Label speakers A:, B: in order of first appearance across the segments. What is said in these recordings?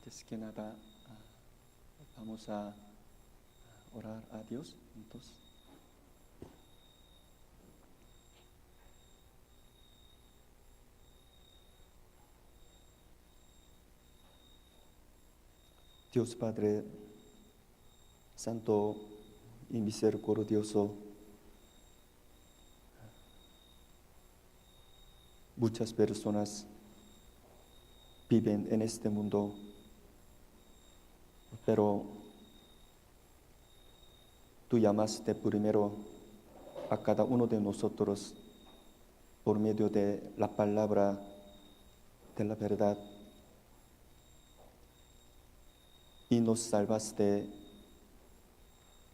A: Antes que nada, vamos a orar a Dios juntos. Dios Padre Santo y misericordioso, muchas personas viven en este mundo, pero tú llamaste primero a cada uno de nosotros por medio de la palabra de la verdad y nos salvaste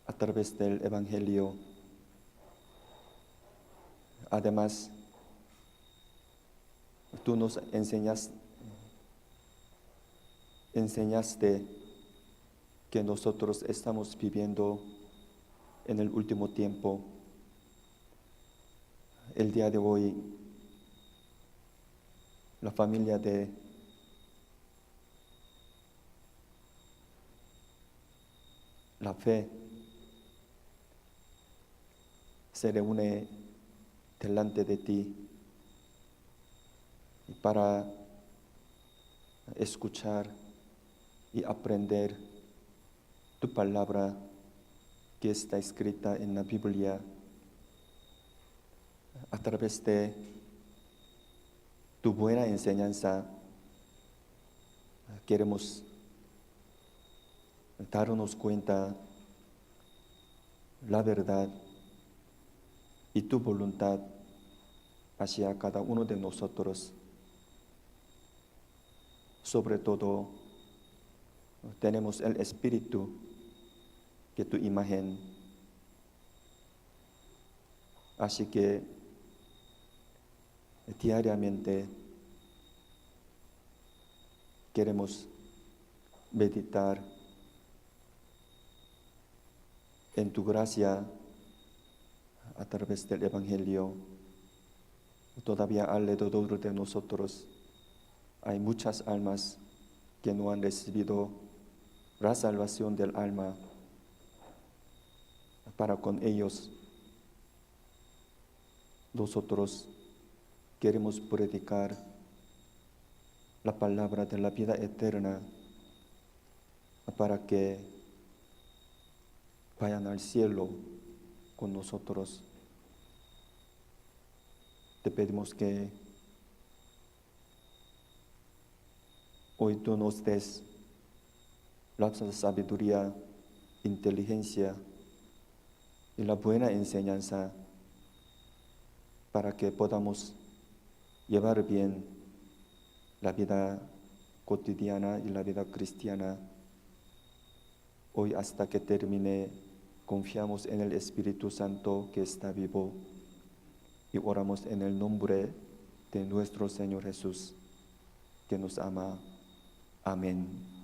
A: a través del Evangelio. Además, tú nos enseñaste que nosotros estamos viviendo en el último tiempo. El día de hoy, la familia de la fe se reúne delante de ti para escuchar y aprender tu palabra que está escrita en la Biblia. A través de tu buena enseñanza queremos darnos cuenta la verdad y tu voluntad hacia cada uno de nosotros. Sobre todo, tenemos el Espíritu, que tu imagen. Así que diariamente queremos meditar en tu gracia a través del Evangelio. Todavía alrededor de nosotros hay muchas almas que no han recibido la salvación del alma. Para con ellos, nosotros queremos predicar la palabra de la vida eterna para que vayan al cielo con nosotros. Te pedimos que hoy tú nos des la sabiduría, inteligencia y la buena enseñanza para que podamos llevar bien la vida cotidiana y la vida cristiana. Hoy hasta que termine, confiamos en el Espíritu Santo que está vivo y oramos en el nombre de nuestro Señor Jesús, que nos ama. Amén.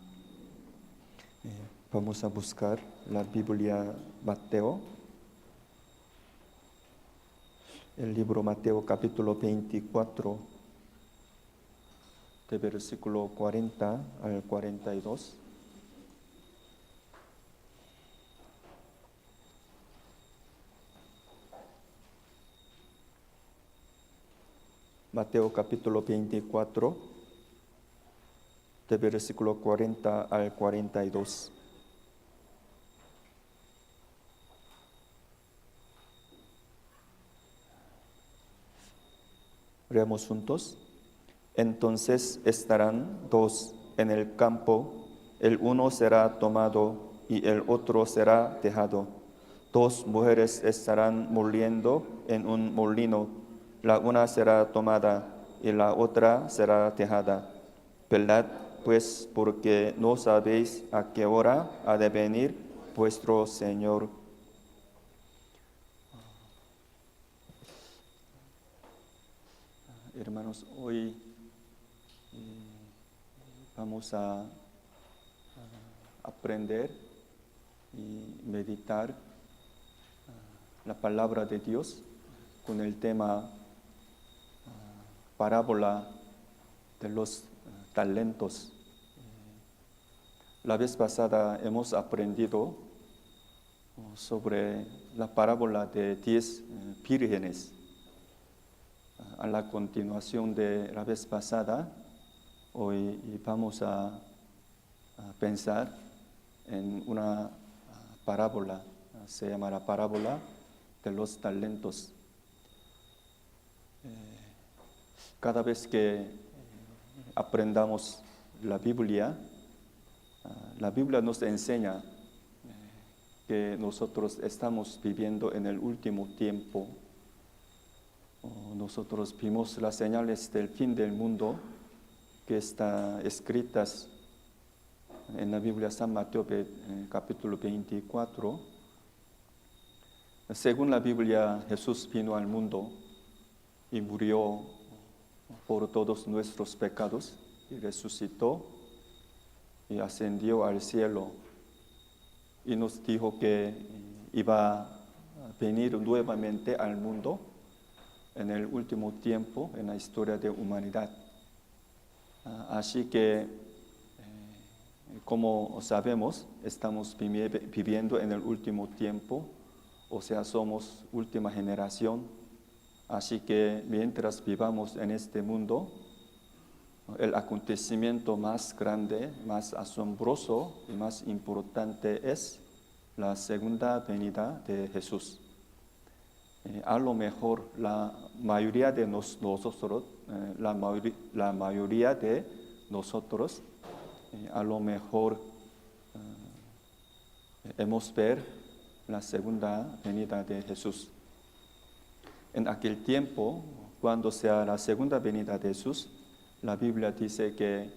A: Vamos a buscar la Biblia Mateo. El libro Mateo capítulo 24, de versículo 40 al 42. Mateo capítulo 24, de versículo 40 al 42. Leamos juntos. Entonces estarán dos en el campo, el uno será tomado y el otro será dejado. Dos mujeres estarán moliendo en un molino, la una será tomada y la otra será dejada. Velad pues, porque no sabéis a qué hora ha de venir vuestro Señor. Hermanos, hoy vamos a aprender y meditar la palabra de Dios con el tema parábola de los talentos. La vez pasada hemos aprendido sobre la parábola de 10 vírgenes. A la continuación de la vez pasada, hoy vamos a pensar en una parábola, se llama la parábola de los talentos. Cada vez que aprendamos la Biblia nos enseña que nosotros estamos viviendo en el último tiempo. Nosotros vimos las señales del fin del mundo que están escritas en la Biblia San Mateo capítulo 24. Según la Biblia, Jesús vino al mundo y murió por todos nuestros pecados y resucitó y ascendió al cielo y nos dijo que iba a venir nuevamente al mundo en el último tiempo en la historia de humanidad. Así que, como sabemos, estamos viviendo en el último tiempo, o sea, somos última generación. Así que mientras vivamos en este mundo, el acontecimiento más grande, más asombroso y más importante es la segunda venida de Jesús. A lo mejor la mayoría de nosotros, a lo mejor hemos ver la segunda venida de Jesús. En aquel tiempo, cuando sea la segunda venida de Jesús, la Biblia dice que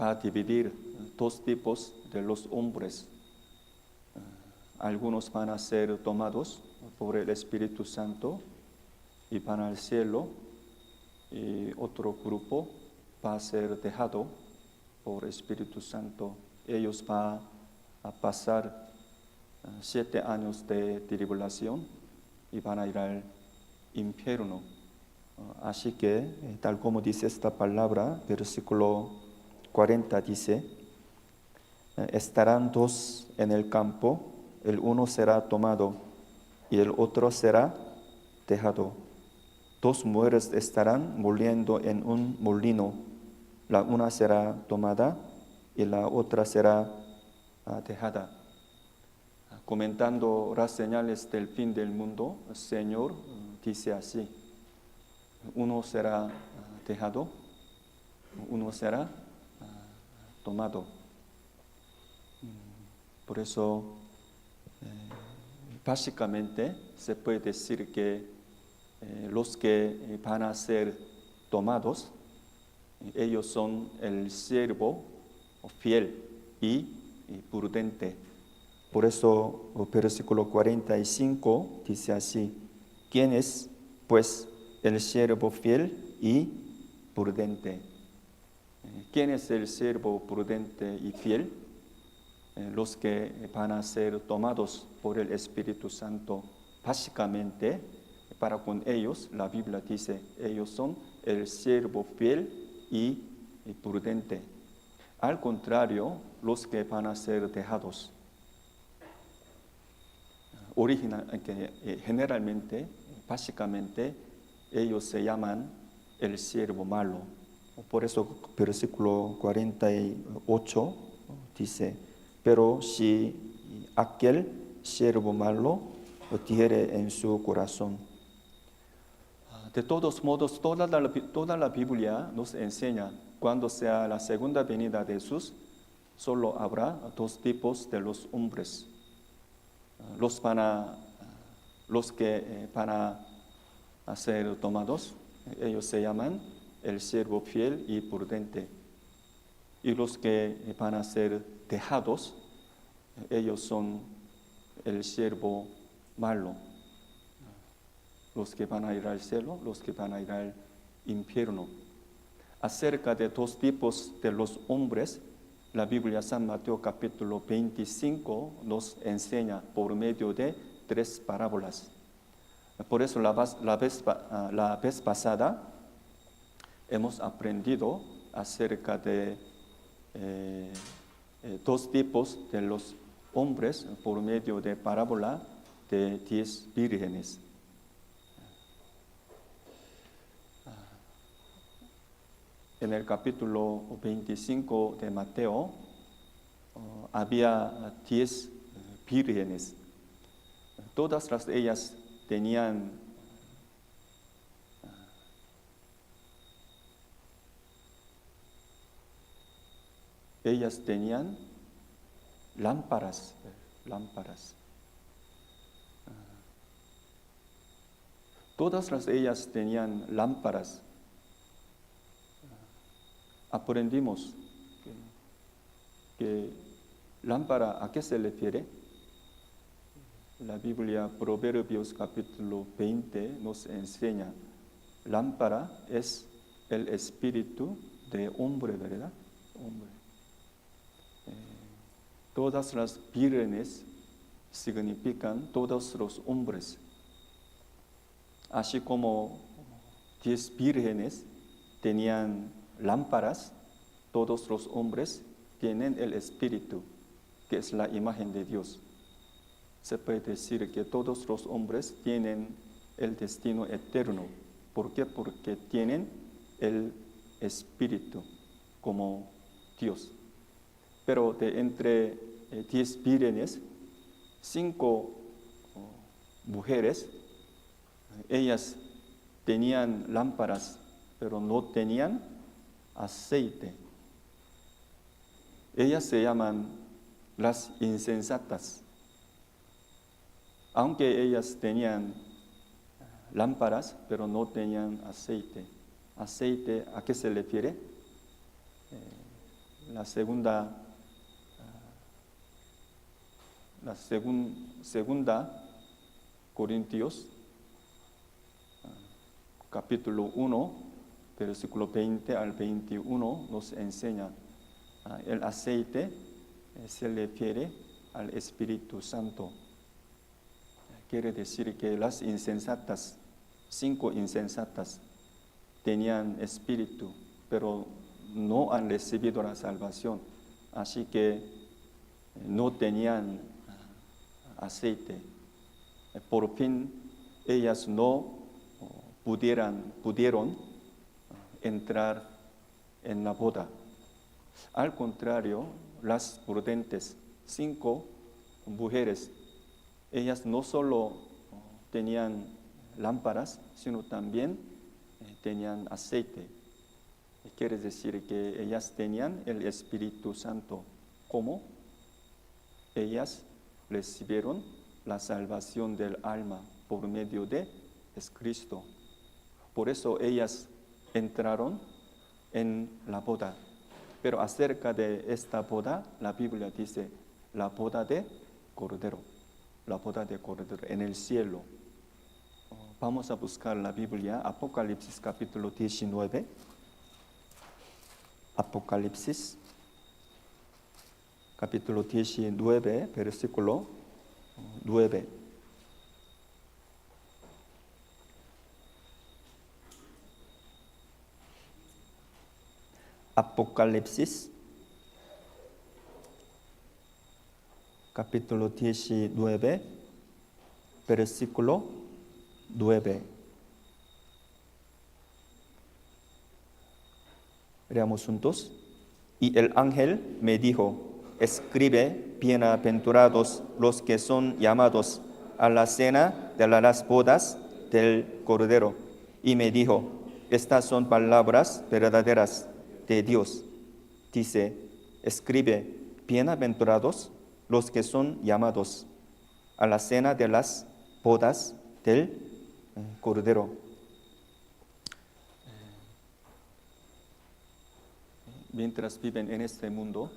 A: va a dividir dos tipos de los hombres. Algunos van a ser tomados por el Espíritu Santo y van al cielo, y otro grupo va a ser dejado por el Espíritu Santo. Ellos van a pasar 7 años de tribulación y van a ir al infierno. Así que, tal como dice esta palabra, versículo 40 dice, estarán dos en el campo, el uno será tomado y el otro será dejado. Dos mujeres estarán moliendo en un molino, la una será tomada y la otra será dejada. Comentando las señales del fin del mundo, el Señor dice así: uno será dejado, uno será tomado. Por eso, básicamente, se puede decir que los que van a ser tomados, ellos son el siervo fiel y prudente. Por eso, el versículo 45 dice así: ¿quién es, pues, el siervo fiel y prudente? ¿Quién es el siervo prudente y fiel? Los que van a ser tomados por el Espíritu Santo. Básicamente, para con ellos, la Biblia dice, ellos son el siervo fiel y prudente. Al contrario, los que van a ser dejados, generalmente, básicamente, ellos se llaman el siervo malo. Por eso, versículo 48 dice: pero si aquel siervo malo lo dijere en su corazón. De todos modos, toda la Biblia nos enseña, cuando sea la segunda venida de Jesús, solo habrá dos tipos de los hombres. Los que van a ser tomados, ellos se llaman el siervo fiel y prudente. Y los que van a ser dejados, ellos son el siervo malo. Los que van a ir al cielo, los que van a ir al infierno. Acerca de dos tipos de los hombres, la Biblia San Mateo capítulo 25 nos enseña por medio de 3 parábolas. Por eso la vez pasada hemos aprendido acerca de dos tipos de los hombres por medio de parábola de 10 vírgenes. En el capítulo 25 de Mateo había 10 vírgenes. Todas las ellas tenían lámparas. Todas ellas tenían lámparas. Aprendimos que lámpara, ¿a qué se refiere? La Biblia, Proverbios capítulo 20, nos enseña, lámpara es el espíritu de hombre, ¿verdad? Hombre. Todas las vírgenes significan todos los hombres. Así como 10 vírgenes tenían lámparas, todos los hombres tienen el espíritu, que es la imagen de Dios. Se puede decir que todos los hombres tienen el destino eterno. ¿Por qué? Porque tienen el espíritu como Dios. Pero de entre 10 vírgenes, 5 mujeres, ellas tenían lámparas, pero no tenían aceite. Ellas se llaman las insensatas. Aunque ellas tenían lámparas, pero no tenían aceite. ¿Aceite a qué se refiere? Segunda Corintios, capítulo 1, versículo 20 al 21, nos enseña el aceite se refiere al Espíritu Santo. Quiere decir que las insensatas, 5 insensatas, tenían espíritu, pero no han recibido la salvación. Así que no tenían aceite. Por fin, ellas no pudieron entrar en la boda. Al contrario, las prudentes, 5 mujeres, ellas no solo tenían lámparas, sino también tenían aceite. Quiere decir que ellas tenían el Espíritu Santo. ¿Cómo? Ellas recibieron la salvación del alma por medio de Cristo. Por eso ellas entraron en la boda. Pero acerca de esta boda, la Biblia dice, la boda de Cordero. La boda de Cordero en el cielo. Vamos a buscar la Biblia, Apocalipsis capítulo 19. Apocalipsis capítulo 19, versículo 9. Apocalipsis capítulo 19, versículo 9. Leamos juntos. Y el ángel me dijo, escribe, bienaventurados los que son llamados a la cena de las bodas del Cordero. Y me dijo, estas son palabras verdaderas de Dios. Dice, escribe, bienaventurados los que son llamados a la cena de las bodas del Cordero. Mientras viven en este mundo,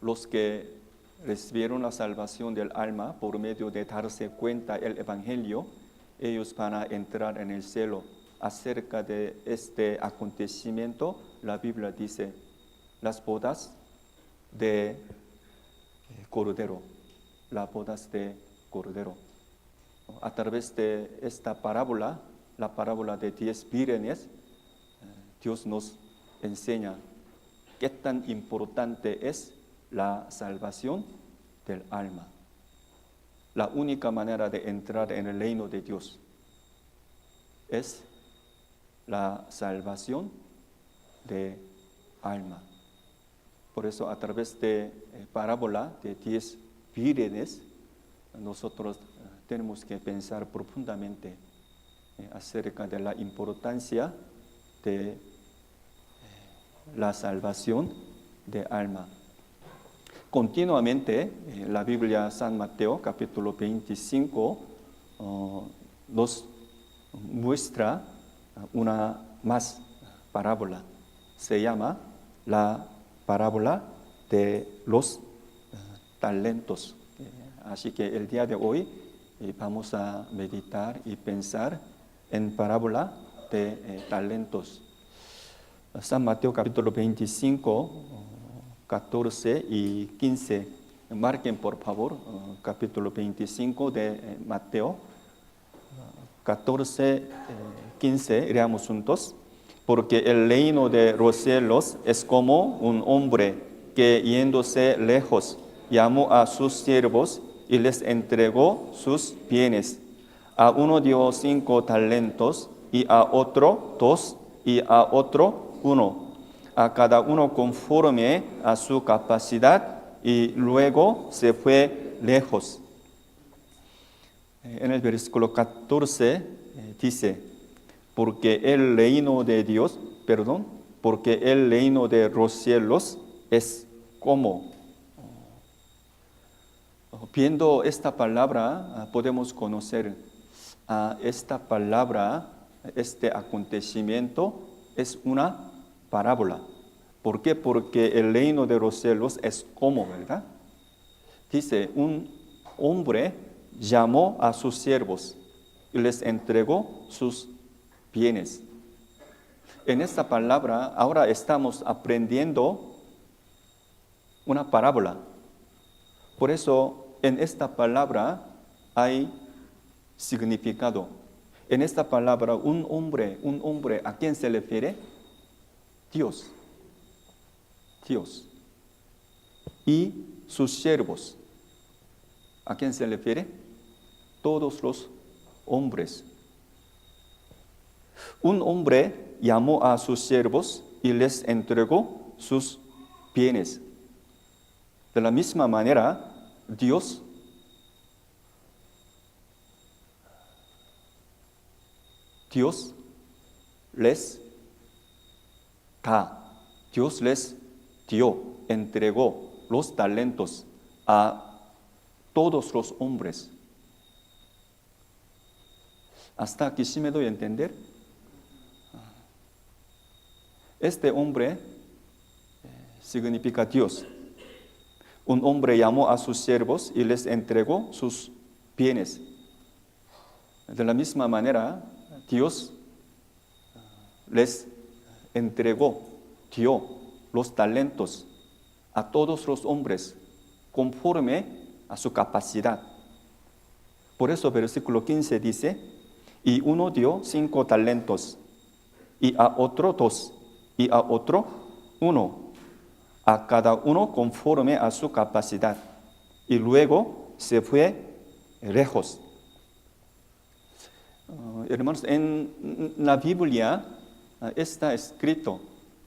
A: los que recibieron la salvación del alma por medio de darse cuenta del Evangelio, ellos van a entrar en el cielo. Acerca de este acontecimiento, la Biblia dice, las bodas de Cordero, las bodas de Cordero. A través de esta parábola, la parábola de 10 vírgenes, Dios nos enseña qué tan importante es la salvación del alma. La única manera de entrar en el reino de Dios es la salvación de alma. Por eso a través de parábola de 10 vírgenes, nosotros tenemos que pensar profundamente acerca de la importancia de la salvación de alma. Continuamente, la Biblia San Mateo, capítulo 25, nos muestra una más parábola. Se llama la parábola de los talentos. Así que el día de hoy vamos a meditar y pensar en parábola de talentos. San Mateo capítulo 25, 14 y 15. Marquen por favor capítulo 25 de Mateo, 14, 15, leamos juntos. Porque el reino de los cielos es como un hombre que yéndose lejos llamó a sus siervos y les entregó sus bienes. A uno dio 5 talentos y a otro 2 y a otro 1. A cada uno conforme a su capacidad y luego se fue lejos. En el versículo 14 dice, porque el reino de los cielos es como. Viendo esta palabra, podemos conocer esta palabra, este acontecimiento es una parábola. ¿Por qué? Porque el reino de los cielos es como, ¿verdad? Dice, un hombre llamó a sus siervos y les entregó sus bienes. En esta palabra ahora estamos aprendiendo una parábola. Por eso en esta palabra hay significado. En esta palabra un hombre, ¿a quién se refiere? Dios. Y sus siervos, ¿a quién se refiere? Todos los hombres. Un hombre llamó a sus siervos y les entregó sus bienes. De la misma manera, Dios les da, Dios les dio, entregó los talentos a todos los hombres. ¿Hasta aquí sí me doy a entender? Este hombre significa Dios. Un hombre llamó a sus siervos y les entregó sus bienes. De la misma manera, Dios les dio los talentos a todos los hombres conforme a su capacidad. Por eso versículo 15 dice, y uno dio 5 talentos, y a otro 2, y a otro 1, a cada uno conforme a su capacidad, y luego se fue lejos. Hermanos, en la Biblia está escrito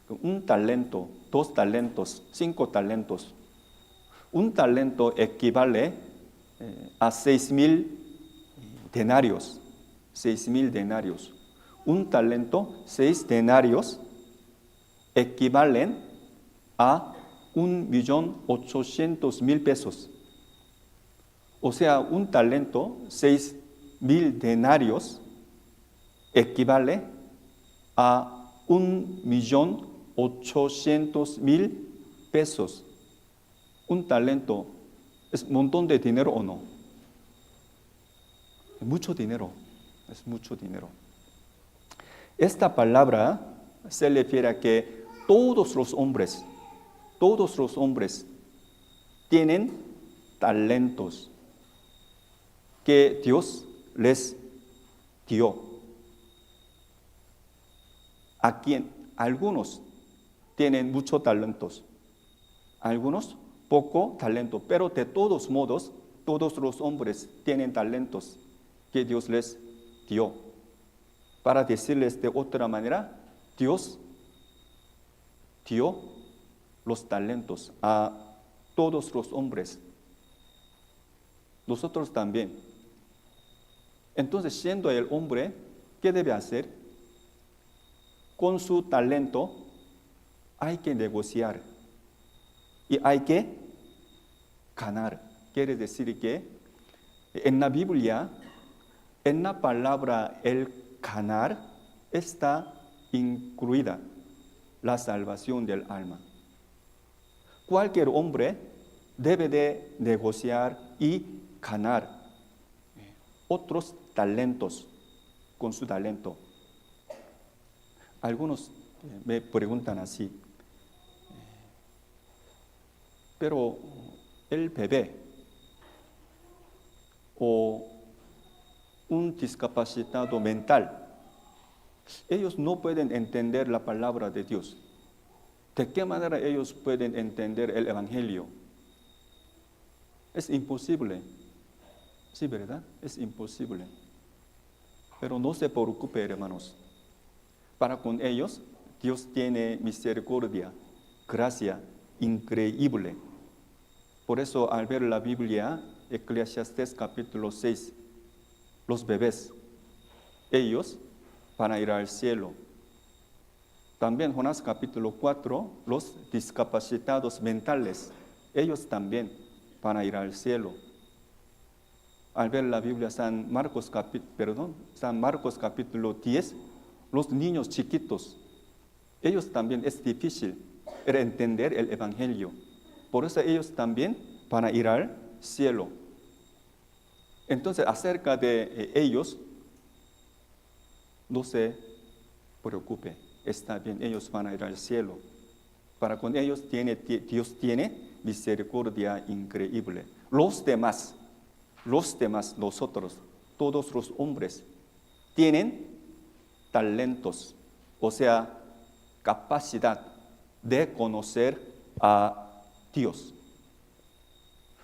A: 1 talento, 2 talentos, 5 talentos. 1 talento equivale a 6,000 denarios. 6,000 denarios. 1 talento, 6 denarios equivalen a 1,800,000 pesos. O sea, 1 talento, 6,000 denarios equivale a 1,800,000 pesos. 1 talento es un montón de dinero o no. Mucho dinero, es mucho dinero. Esta palabra se refiere a que todos los hombres tienen talentos que Dios les dio. Algunos tienen muchos talentos, algunos poco talento, pero de todos modos, todos los hombres tienen talentos que Dios les dio. Para decirles de otra manera, Dios dio los talentos a todos los hombres. Nosotros también. Entonces, siendo el hombre, ¿qué debe hacer? Con su talento hay que negociar y hay que ganar. Quiere decir que en la Biblia, en la palabra el ganar, está incluida la salvación del alma. Cualquier hombre debe de negociar y ganar otros talentos con su talento. Algunos me preguntan así, pero el bebé o un discapacitado mental, ellos no pueden entender la palabra de Dios. ¿De qué manera ellos pueden entender el Evangelio? Es imposible. Sí, ¿verdad? Es imposible. Pero no se preocupe, hermanos. Para con ellos, Dios tiene misericordia, gracia increíble. Por eso, al ver la Biblia, Eclesiastés capítulo 6, los bebés, ellos van a ir al cielo. También Jonás capítulo 4, los discapacitados mentales, ellos también van a ir al cielo. Al ver la Biblia, San Marcos capítulo 10, los niños chiquitos, ellos también es difícil entender el Evangelio. Por eso ellos también van a ir al cielo. Entonces, acerca de ellos, no se preocupe. Está bien, ellos van a ir al cielo. Para con ellos Dios tiene misericordia increíble. Los demás, nosotros, todos los hombres, tienen talentos, o sea, capacidad de conocer a Dios.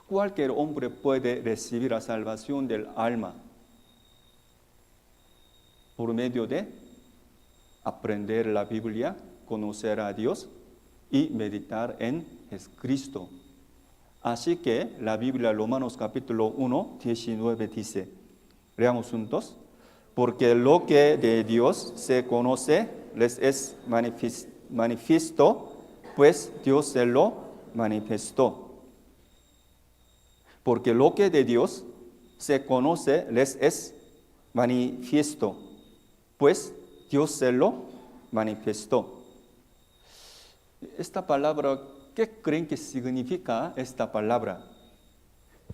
A: Cualquier hombre puede recibir la salvación del alma por medio de aprender la Biblia, conocer a Dios y meditar en Jesucristo. Así que la Biblia, Romanos capítulo 1, 19 dice, leamos juntos, porque lo que de Dios se conoce les es manifiesto, pues Dios se lo manifestó. Porque lo que de Dios se conoce les es manifiesto, pues Dios se lo manifestó. Esta palabra, ¿qué creen que significa esta palabra?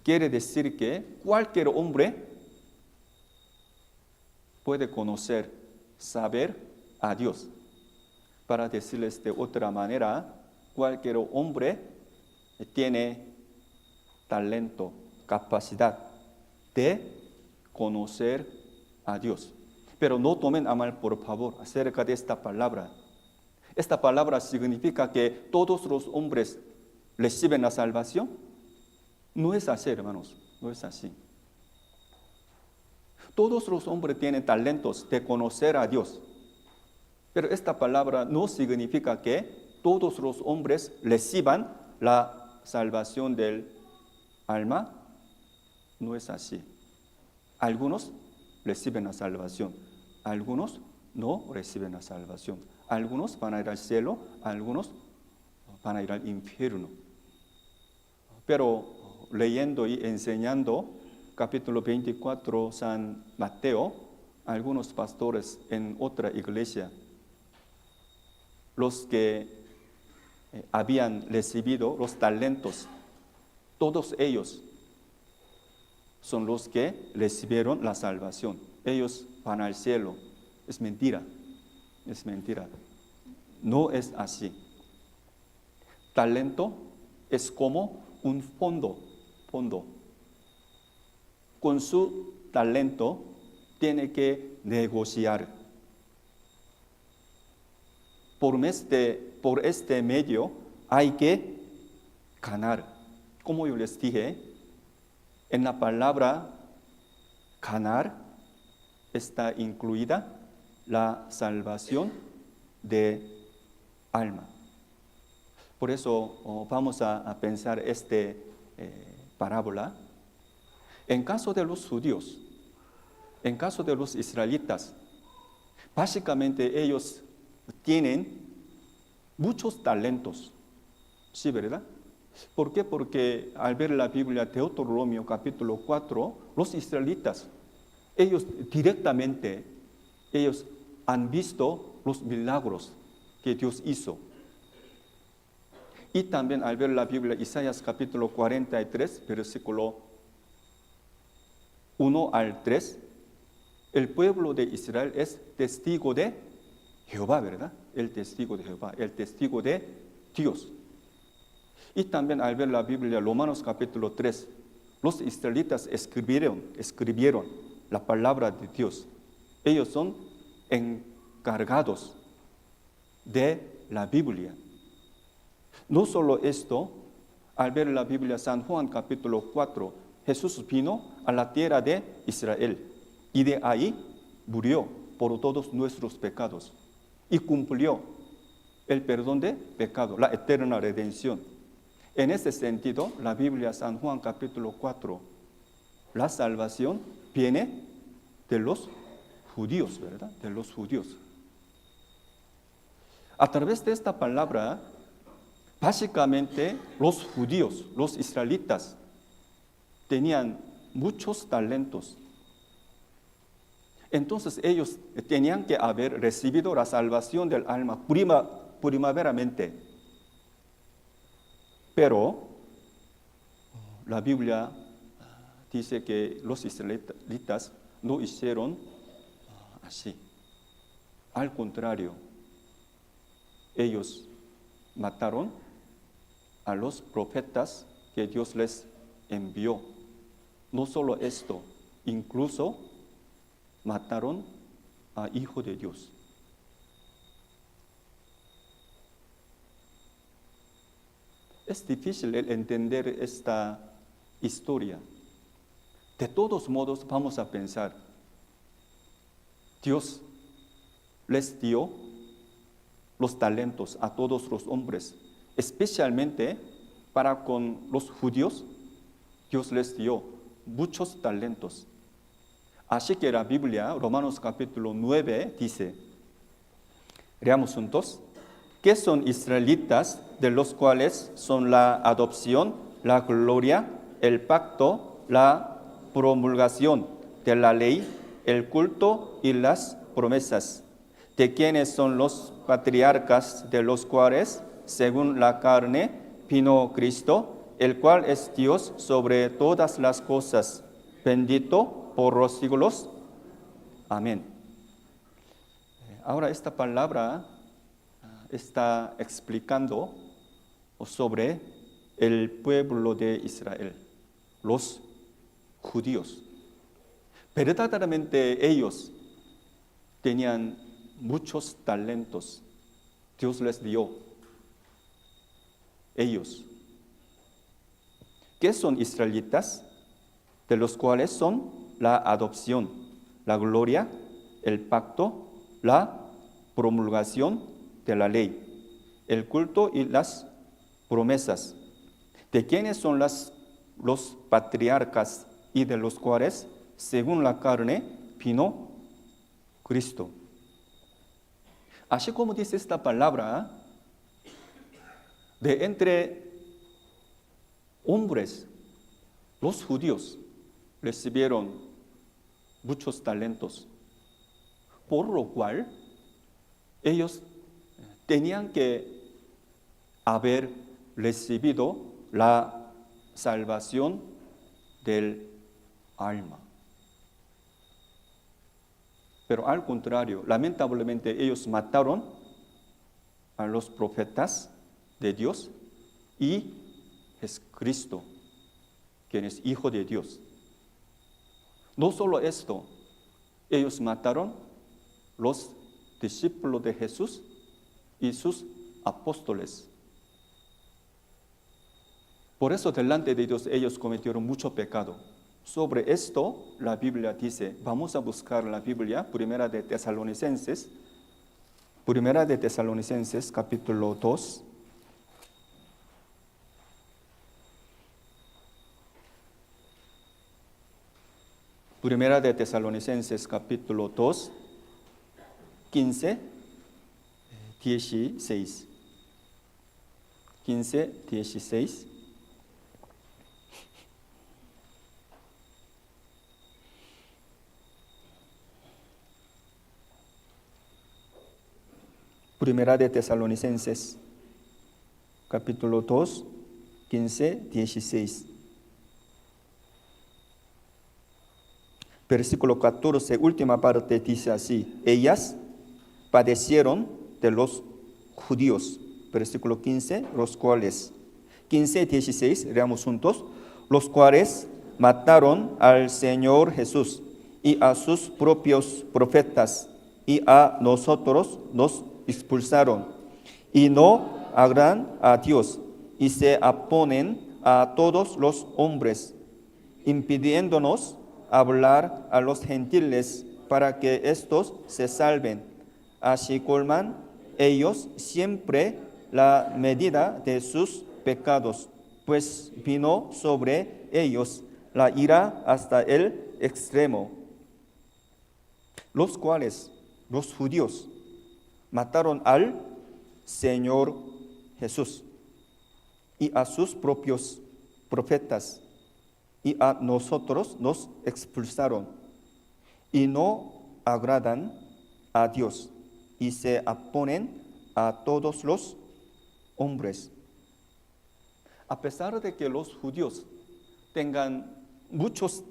A: Quiere decir que cualquier hombre puede conocer, saber a Dios. Para decirles de otra manera, cualquier hombre tiene talento, capacidad de conocer a Dios. Pero no tomen a mal, por favor, acerca de esta palabra. Esta palabra significa que todos los hombres reciben la salvación. No es así, hermanos, no es así. Todos los hombres tienen talentos de conocer a Dios. Pero esta palabra no significa que todos los hombres reciban la salvación del alma. No es así. Algunos reciben la salvación, algunos no reciben la salvación. Algunos van a ir al cielo, algunos van a ir al infierno. Pero leyendo y enseñando capítulo 24 San Mateo, algunos pastores en otra iglesia, los que habían recibido los talentos, todos ellos son los que recibieron la salvación. Ellos van al cielo. Es mentira. Es mentira. No es así. Talento es como un fondo. Con su talento tiene que negociar. Por este medio hay que ganar. como yo les dije, en la palabra ganar está incluida la salvación de alma. Por eso vamos a pensar esta parábola. En caso de los judíos, en caso de los israelitas, básicamente ellos tienen muchos talentos. ¿Sí, verdad? ¿Por qué? Porque al ver la Biblia, Deuteronomio capítulo 4, los israelitas, ellos directamente, ellos han visto los milagros que Dios hizo. Y también al ver la Biblia, Isaías capítulo 43, versículo 1 al 3, el pueblo de Israel es testigo de Jehová, ¿verdad? El testigo de Jehová, el testigo de Dios. Y también al ver la Biblia, Romanos capítulo 3, los israelitas escribieron la palabra de Dios. Ellos son encargados de la Biblia. No solo esto, al ver la Biblia, San Juan capítulo 4, Jesús vino a la tierra de Israel y de ahí murió por todos nuestros pecados y cumplió el perdón de pecado, la eterna redención. En ese sentido, la Biblia, San Juan capítulo 4, la salvación viene de los judíos, ¿verdad? De los judíos. A través de esta palabra, básicamente los judíos, los israelitas, tenían muchos talentos. Entonces ellos tenían que haber recibido la salvación del alma primeramente. Pero la Biblia dice que los israelitas no hicieron así. Al contrario, ellos mataron a los profetas que Dios les envió. No solo esto, incluso mataron a Hijo de Dios. Es difícil entender esta historia. De todos modos, vamos a pensar, Dios les dio los talentos a todos los hombres, especialmente para con los judíos, Dios les dio muchos talentos. Así que la Biblia, Romanos capítulo 9, dice, leamos juntos, que son israelitas, de los cuales son la adopción, la gloria, el pacto, la promulgación de la ley, el culto y las promesas, de quienes son los patriarcas, de los cuales, según la carne, vino Cristo, el cual es Dios sobre todas las cosas, bendito por los siglos. Amén. Ahora esta palabra está explicando sobre el pueblo de Israel, los judíos. Verdaderamente ellos tenían muchos talentos. Dios les dio. Ellos. ¿Qué son israelitas? De los cuales son la adopción, la gloria, el pacto, la promulgación de la ley, el culto y las promesas. ¿De quiénes son los patriarcas y de los cuales, según la carne, vino Cristo? Así como dice esta palabra, de entre hombres, los judíos recibieron muchos talentos, por lo cual ellos tenían que haber recibido la salvación del alma. Pero al contrario, lamentablemente ellos mataron a los profetas de Dios y es Cristo, quien es Hijo de Dios. No solo esto, ellos mataron los discípulos de Jesús y sus apóstoles. Por eso delante de Dios ellos cometieron mucho pecado. Sobre esto la Biblia dice, vamos a buscar la Biblia, Primera de Tesalonicenses capítulo 2. Primera de Tesalonicenses capítulo 2, 15, 16. 15, 16. Primera de Tesalonicenses, capítulo 2, 15, 16. Versículo 14, última parte dice así: ellas padecieron de los judíos. Versículo 15, los cuales. 15, 16, leamos juntos. Los cuales mataron al Señor Jesús y a sus propios profetas, y a nosotros nos expulsaron, y no agradan a Dios, y se oponen a todos los hombres, impidiéndonos hablar a los gentiles para que éstos se salven. Así colman ellos siempre la medida de sus pecados, pues vino sobre ellos la ira hasta el extremo. Los cuales, los judíos, mataron al Señor Jesús y a sus propios profetas, y a nosotros nos expulsaron, y no agradan a Dios, y se oponen a todos los hombres. A pesar de que los judíos tengan muchos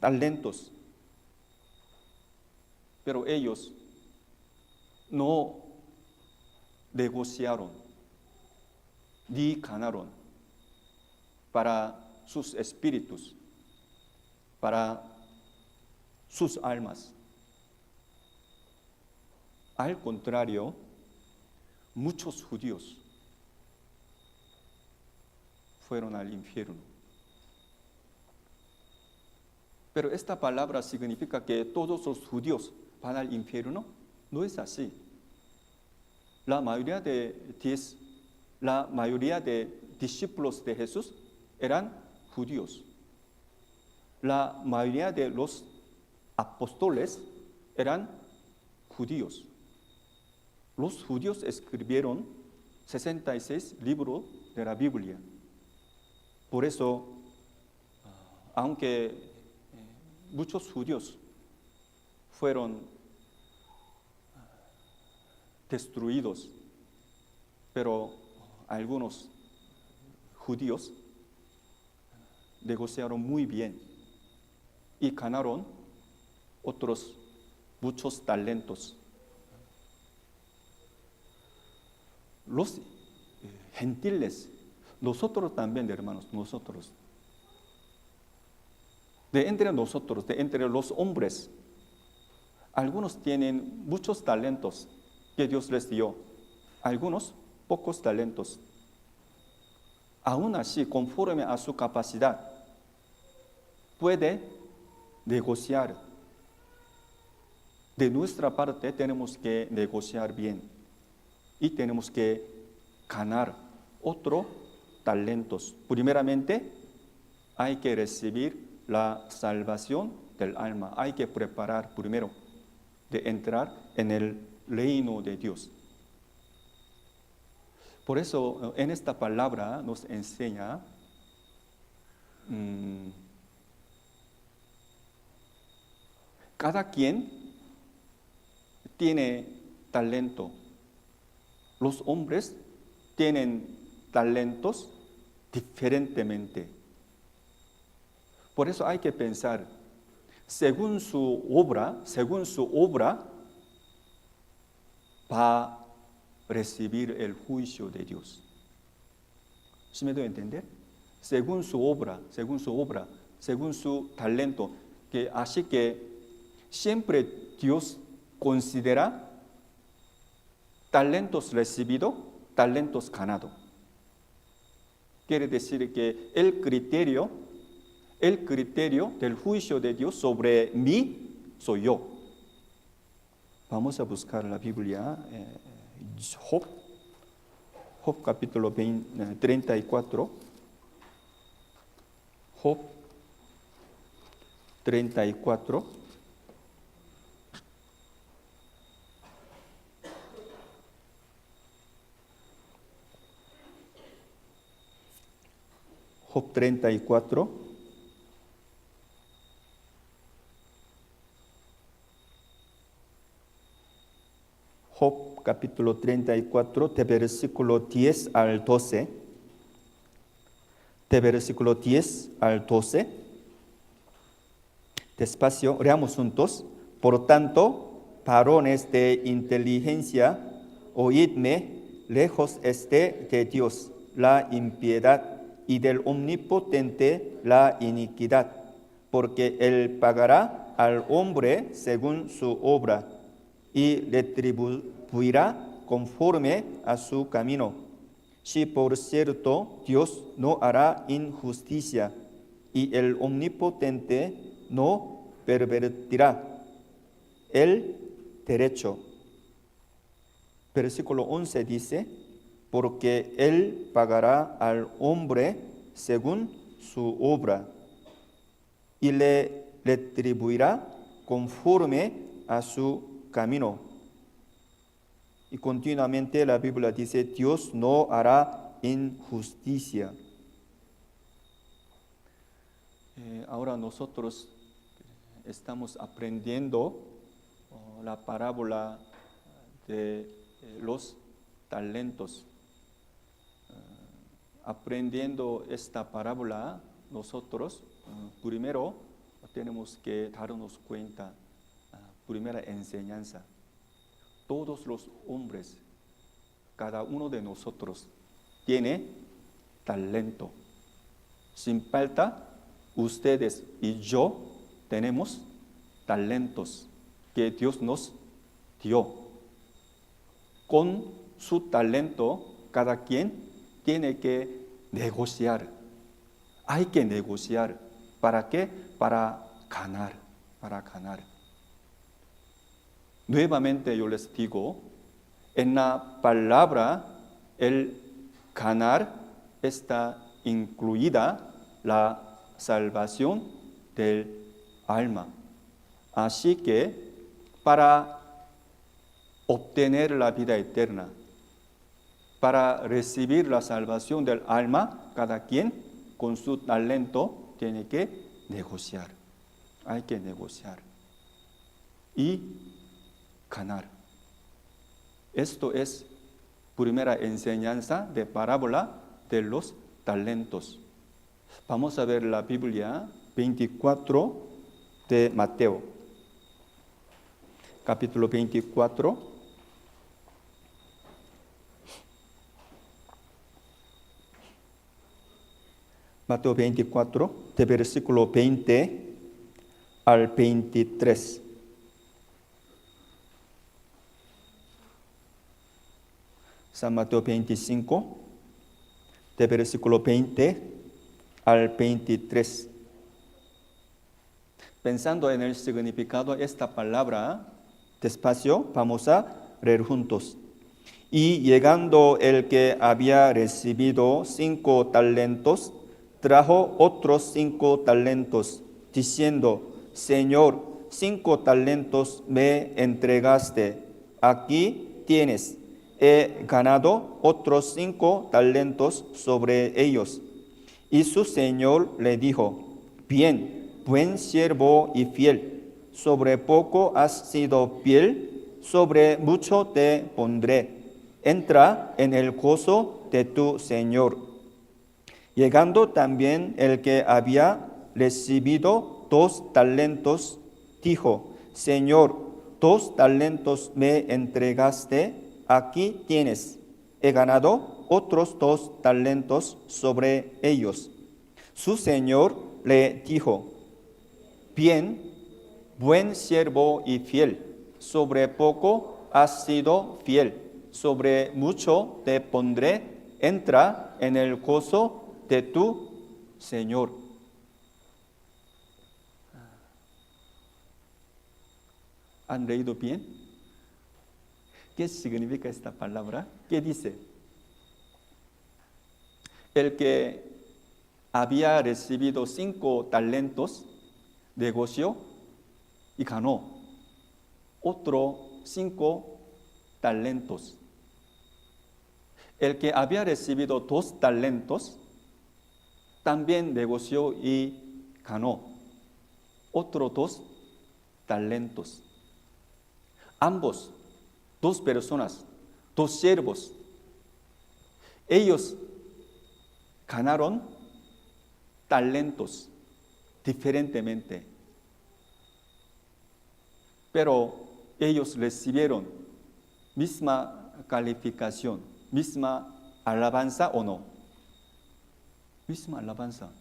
A: talentos, pero ellos no negociaron ni ganaron para sus espíritus, para sus almas. Al contrario, muchos judíos fueron al infierno. Pero esta palabra significa que todos los judíos van al infierno. No es así. La mayoría de discípulos de Jesús eran judíos. La mayoría de los apóstoles eran judíos. Los judíos escribieron 66 libros de la Biblia. Por eso, aunque muchos judíos fueron destruidos, pero algunos judíos negociaron muy bien y ganaron otros muchos talentos. Los gentiles, nosotros también, hermanos, nosotros, de entre nosotros, de entre los hombres, algunos tienen muchos talentos que Dios les dio, algunos pocos talentos. Aún así, conforme a su capacidad, puede negociar. De nuestra parte tenemos que negociar bien y tenemos que ganar otros talentos. Primeramente, hay que recibir la salvación del alma. Hay que preparar primero de entrar en el reino de Dios. Por eso, en esta palabra nos enseña cada quien tiene talento. Los hombres tienen talentos diferentemente. Por eso hay que pensar, según su obra, va a recibir el juicio de Dios. ¿Sí me doy a entender? Según su obra, según su talento. Así que siempre Dios considera talentos recibidos, talentos ganados. Quiere decir que el criterio del juicio de Dios sobre mí soy yo. Vamos a buscar la Biblia, Job capítulo 34. Job 34. Job 34. Job capítulo 34, de versículo 10 al 12. De versículo 10 al 12. Despacio, leamos juntos. Por tanto, varones de inteligencia, oídme, lejos esté de Dios la impiedad y del Omnipotente la iniquidad, porque Él pagará al hombre según su obra y retribuirá conforme a su camino. Si por cierto Dios no hará injusticia y el Omnipotente no pervertirá el derecho. Versículo 11 dice, porque Él pagará al hombre según su obra y le retribuirá conforme a su camino. Y continuamente la Biblia dice, Dios no hará injusticia. Ahora nosotros estamos aprendiendo la parábola de los talentos. Aprendiendo esta parábola, nosotros primero tenemos que darnos cuenta, primera enseñanza. Todos los hombres, cada uno de nosotros tiene talento. Sin falta, ustedes y yo tenemos talentos que Dios nos dio. Con su talento, cada quien tiene que negociar. Hay que negociar. ¿Para qué? Para ganar. Nuevamente yo les digo, en la palabra el ganar está incluida la salvación del alma. Así que para obtener la vida eterna, para recibir la salvación del alma, cada quien con su talento tiene que negociar. Hay que negociar y ganar. Esto es primera enseñanza de parábola de los talentos. Vamos a ver la Biblia 24 de Mateo. Capítulo 24. Mateo 24, de versículo 20 al 23. San Mateo 25, de versículo 20 al 23. Pensando en el significado de esta palabra, despacio, vamos a leer juntos. Y llegando el que había recibido 5 talentos, trajo otros 5 talentos, diciendo, Señor, 5 talentos me entregaste, aquí tienes. He ganado otros 5 talentos sobre ellos. Y su señor le dijo, bien, buen siervo y fiel, sobre poco has sido fiel, sobre mucho te pondré. Entra en el gozo de tu señor. Llegando también el que había recibido 2 talentos, dijo, Señor, 2 talentos me entregaste, aquí tienes. He ganado otros 2 talentos sobre ellos. Su señor le dijo, bien, buen siervo y fiel, sobre poco has sido fiel, sobre mucho te pondré, entra en el gozo de tu Señor. ¿Han leído bien? ¿Qué significa esta palabra? ¿Qué dice? El que había recibido 5 talentos, negoció y ganó otro 5 talentos. El que había recibido 2 talentos, también negoció y ganó otros 2 talentos. Ambos, 2 personas, 2 siervos, ellos ganaron talentos diferentemente, pero ellos recibieron misma calificación, misma alabanza o no. Misma alabanza.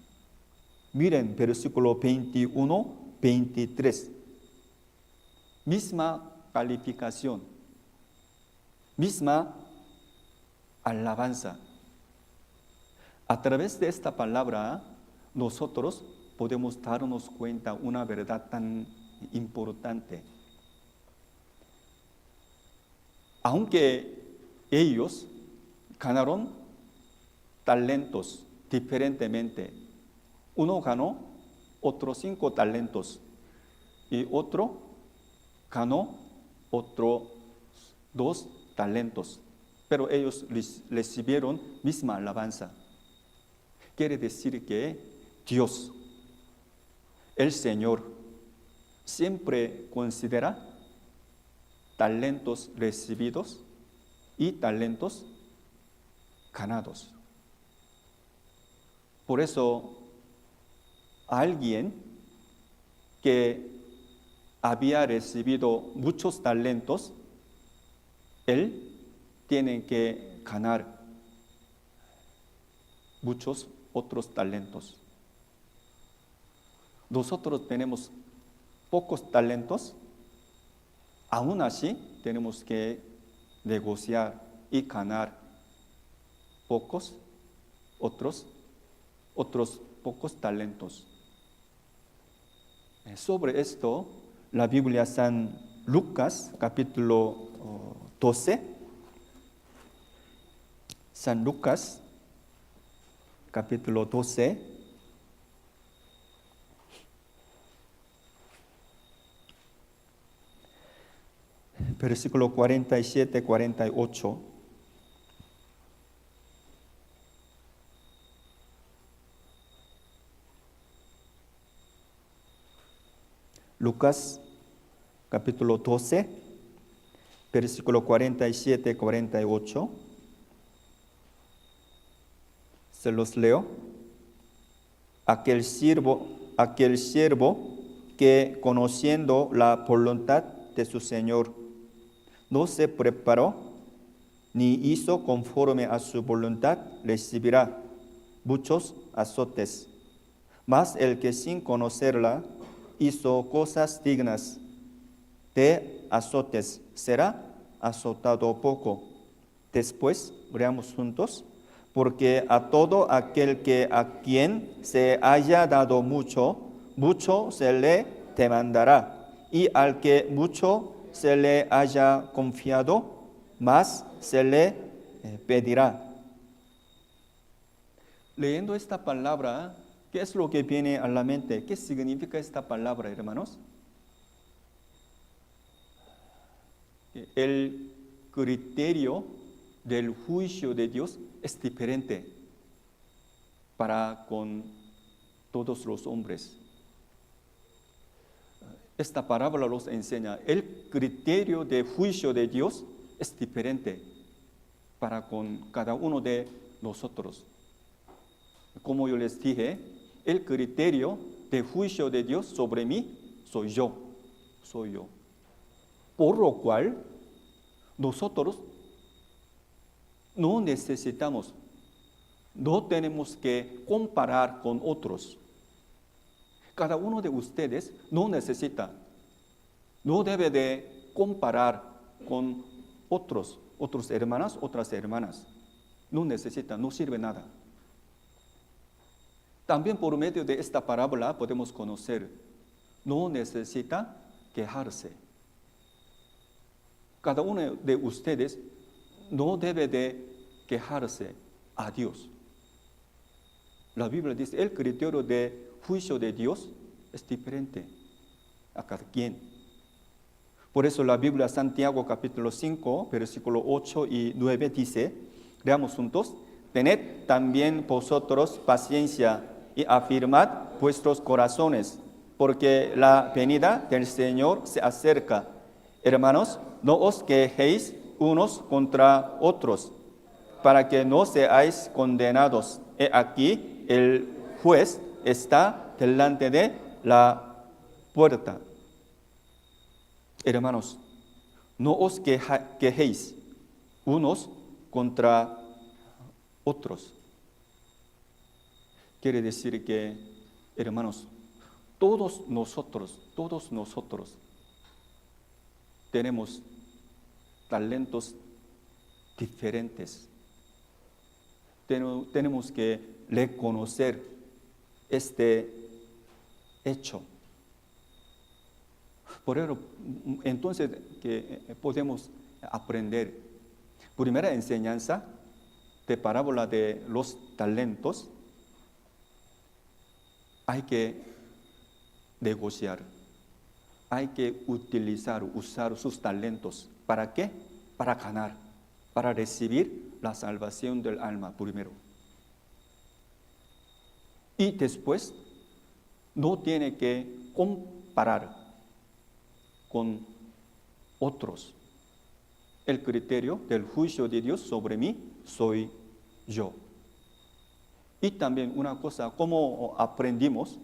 A: Miren versículo 21, 23. Misma calificación, misma alabanza. A través de esta palabra, nosotros podemos darnos cuenta de una verdad tan importante. Aunque ellos ganaron talentos diferentemente, uno ganó otros 5 talentos y otro ganó otros 2 talentos, pero ellos recibieron misma alabanza. Quiere decir que Dios, el Señor, siempre considera talentos recibidos y talentos ganados. Por eso, alguien que había recibido muchos talentos, él tiene que ganar muchos otros talentos. Nosotros tenemos pocos talentos, aún así tenemos que negociar y ganar otros pocos talentos. Sobre esto, la Biblia San Lucas, capítulo 12, San Lucas, capítulo 12, versículo 47, 48. Lucas, capítulo 12, versículo 47, 48. Se los leo. Aquel siervo que, conociendo la voluntad de su Señor, no se preparó ni hizo conforme a su voluntad, recibirá muchos azotes. Mas el que sin conocerla hizo cosas dignas de azotes, será azotado poco. Después, leamos juntos. Porque a todo aquel a quien se haya dado mucho, mucho se le demandará. Y al que mucho se le haya confiado, más se le pedirá. Leyendo esta palabra, ¿qué es lo que viene a la mente? ¿Qué significa esta palabra, hermanos? El criterio del juicio de Dios es diferente para con todos los hombres. Esta parábola nos enseña, el criterio de juicio de Dios es diferente para con cada uno de nosotros. Como yo les dije, el criterio de juicio de Dios sobre mí soy yo. Por lo cual, nosotros no necesitamos, no tenemos que comparar con otros. Cada uno de ustedes no necesita, no debe de comparar con otras hermanas. No necesita, no sirve nada. También por medio de esta parábola podemos conocer, no necesita quejarse. Cada uno de ustedes no debe de quejarse a Dios. La Biblia dice, el criterio de juicio de Dios es diferente a cada quien. Por eso la Biblia, Santiago capítulo 5, versículo 8 y 9 dice, leamos juntos, tened también vosotros paciencia y afirmad vuestros corazones, porque la venida del Señor se acerca. Hermanos, no os quejéis unos contra otros, para que no seáis condenados. He aquí, el juez está delante de la puerta. Hermanos, no os quejéis unos contra otros. Quiere decir que, hermanos, todos nosotros tenemos talentos diferentes. Tenemos que reconocer este hecho. Por eso, entonces, que podemos aprender. Primera enseñanza de parábola de los talentos, hay que negociar, hay que usar sus talentos. ¿Para qué? Para ganar, para recibir la salvación del alma primero. Y después, no tiene que comparar con otros. El criterio del juicio de Dios sobre mí soy yo. Y también una cosa, como aprendimos,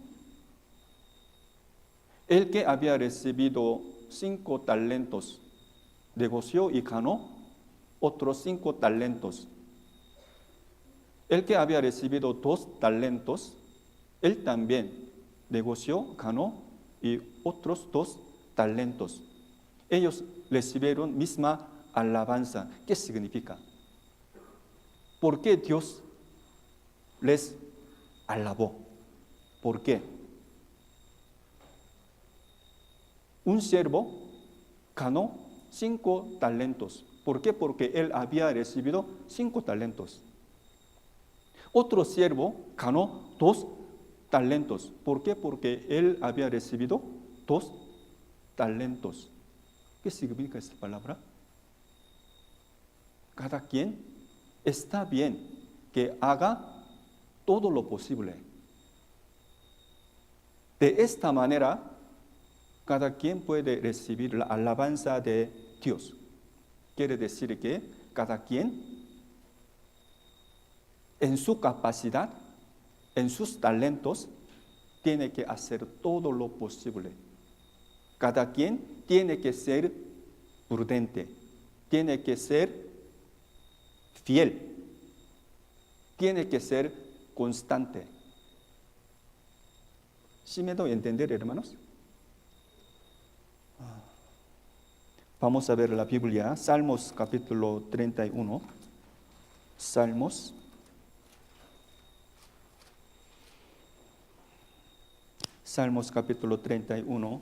A: el que había recibido 5 talentos, negoció y ganó otros 5 talentos. El que había recibido 2 talentos, él también negoció, ganó y otros 2 talentos. Ellos recibieron misma alabanza. ¿Qué significa? ¿Por qué Dios les alabó? ¿Por qué? Un siervo ganó 5 talentos. ¿Por qué? Porque él había recibido 5 talentos. Otro siervo ganó 2 talentos. ¿Por qué? Porque él había recibido 2 talentos. ¿Qué significa esta palabra? Cada quien está bien que haga todo lo posible. De esta manera, cada quien puede recibir la alabanza de Dios. Quiere decir que cada quien, en su capacidad, en sus talentos, tiene que hacer todo lo posible. Cada quien tiene que ser prudente, tiene que ser fiel, tiene que ser constante. ¿Sí me doy a entender, hermanos? Vamos a ver la Biblia, Salmos capítulo 31. Salmos. Salmos capítulo 31.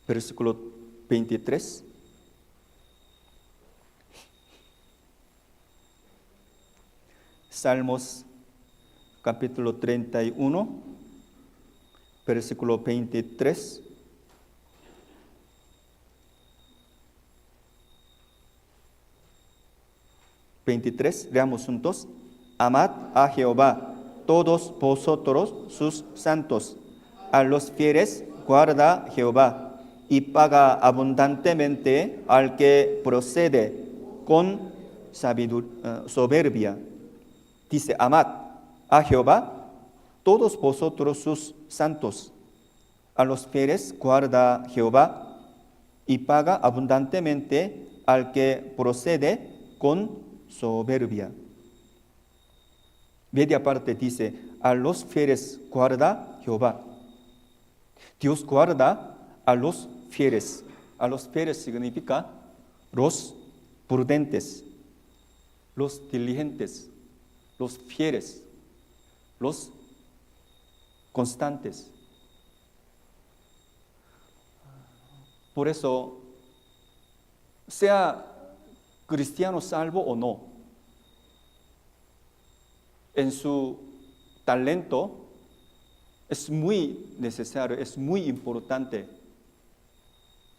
A: Versículo 23. Salmos capítulo 31, versículo 23. Leamos juntos. Amad a Jehová, todos vosotros sus santos. A los fieles guarda Jehová, y paga abundantemente al que procede con soberbia. Dice, amad a Jehová, todos vosotros sus santos. A los fieles guarda Jehová, y paga abundantemente al que procede con soberbia. Media parte dice, a los fieles guarda Jehová. Dios guarda a los fieles. A los fieles significa los prudentes, los diligentes, los fieles, los constantes. Por eso, sea cristiano salvo o no, en su talento es muy necesario, es muy importante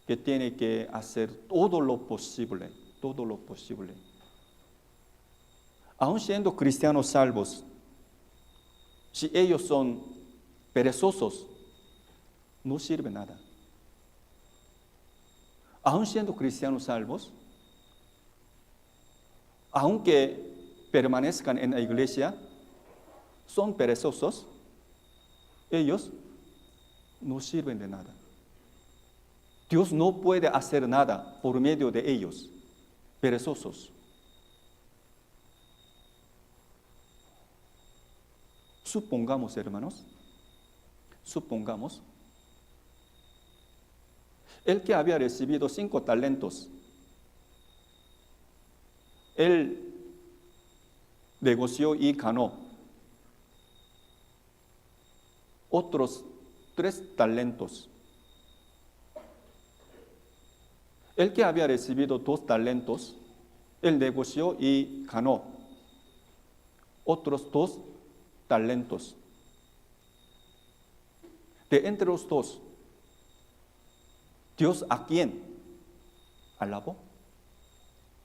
A: que tiene que hacer todo lo posible, todo lo posible. Aun siendo cristianos salvos, si ellos son perezosos, no sirve nada. Aun siendo cristianos salvos, aunque permanezcan en la iglesia, son perezosos, ellos no sirven de nada. Dios no puede hacer nada por medio de ellos, perezosos. Supongamos, hermanos, supongamos, el que había recibido 5 talentos, él negoció y ganó otros 3 talentos. El que había recibido 2 talentos, él negoció y ganó otros 2 talentos. De entre los 2, ¿Dios a quién alabó?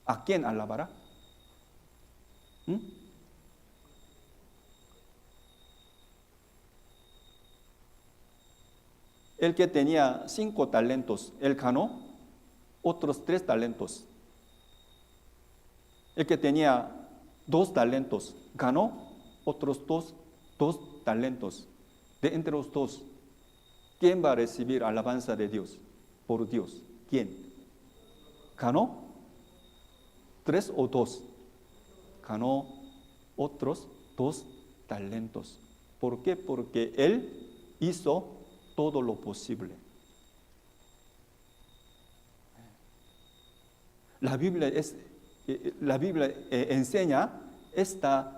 A: ¿A quién alabará? El que tenía 5 talentos, él ganó otros 3 talentos. El que tenía 2 talentos, ganó otros dos talentos. De entre los 2, ¿quién va a recibir alabanza de Dios? Por Dios. ¿Quién? ¿Ganó 3 o 2? Ganó otros 2 talentos. ¿Por qué? Porque él hizo todo lo posible. La Biblia enseña esta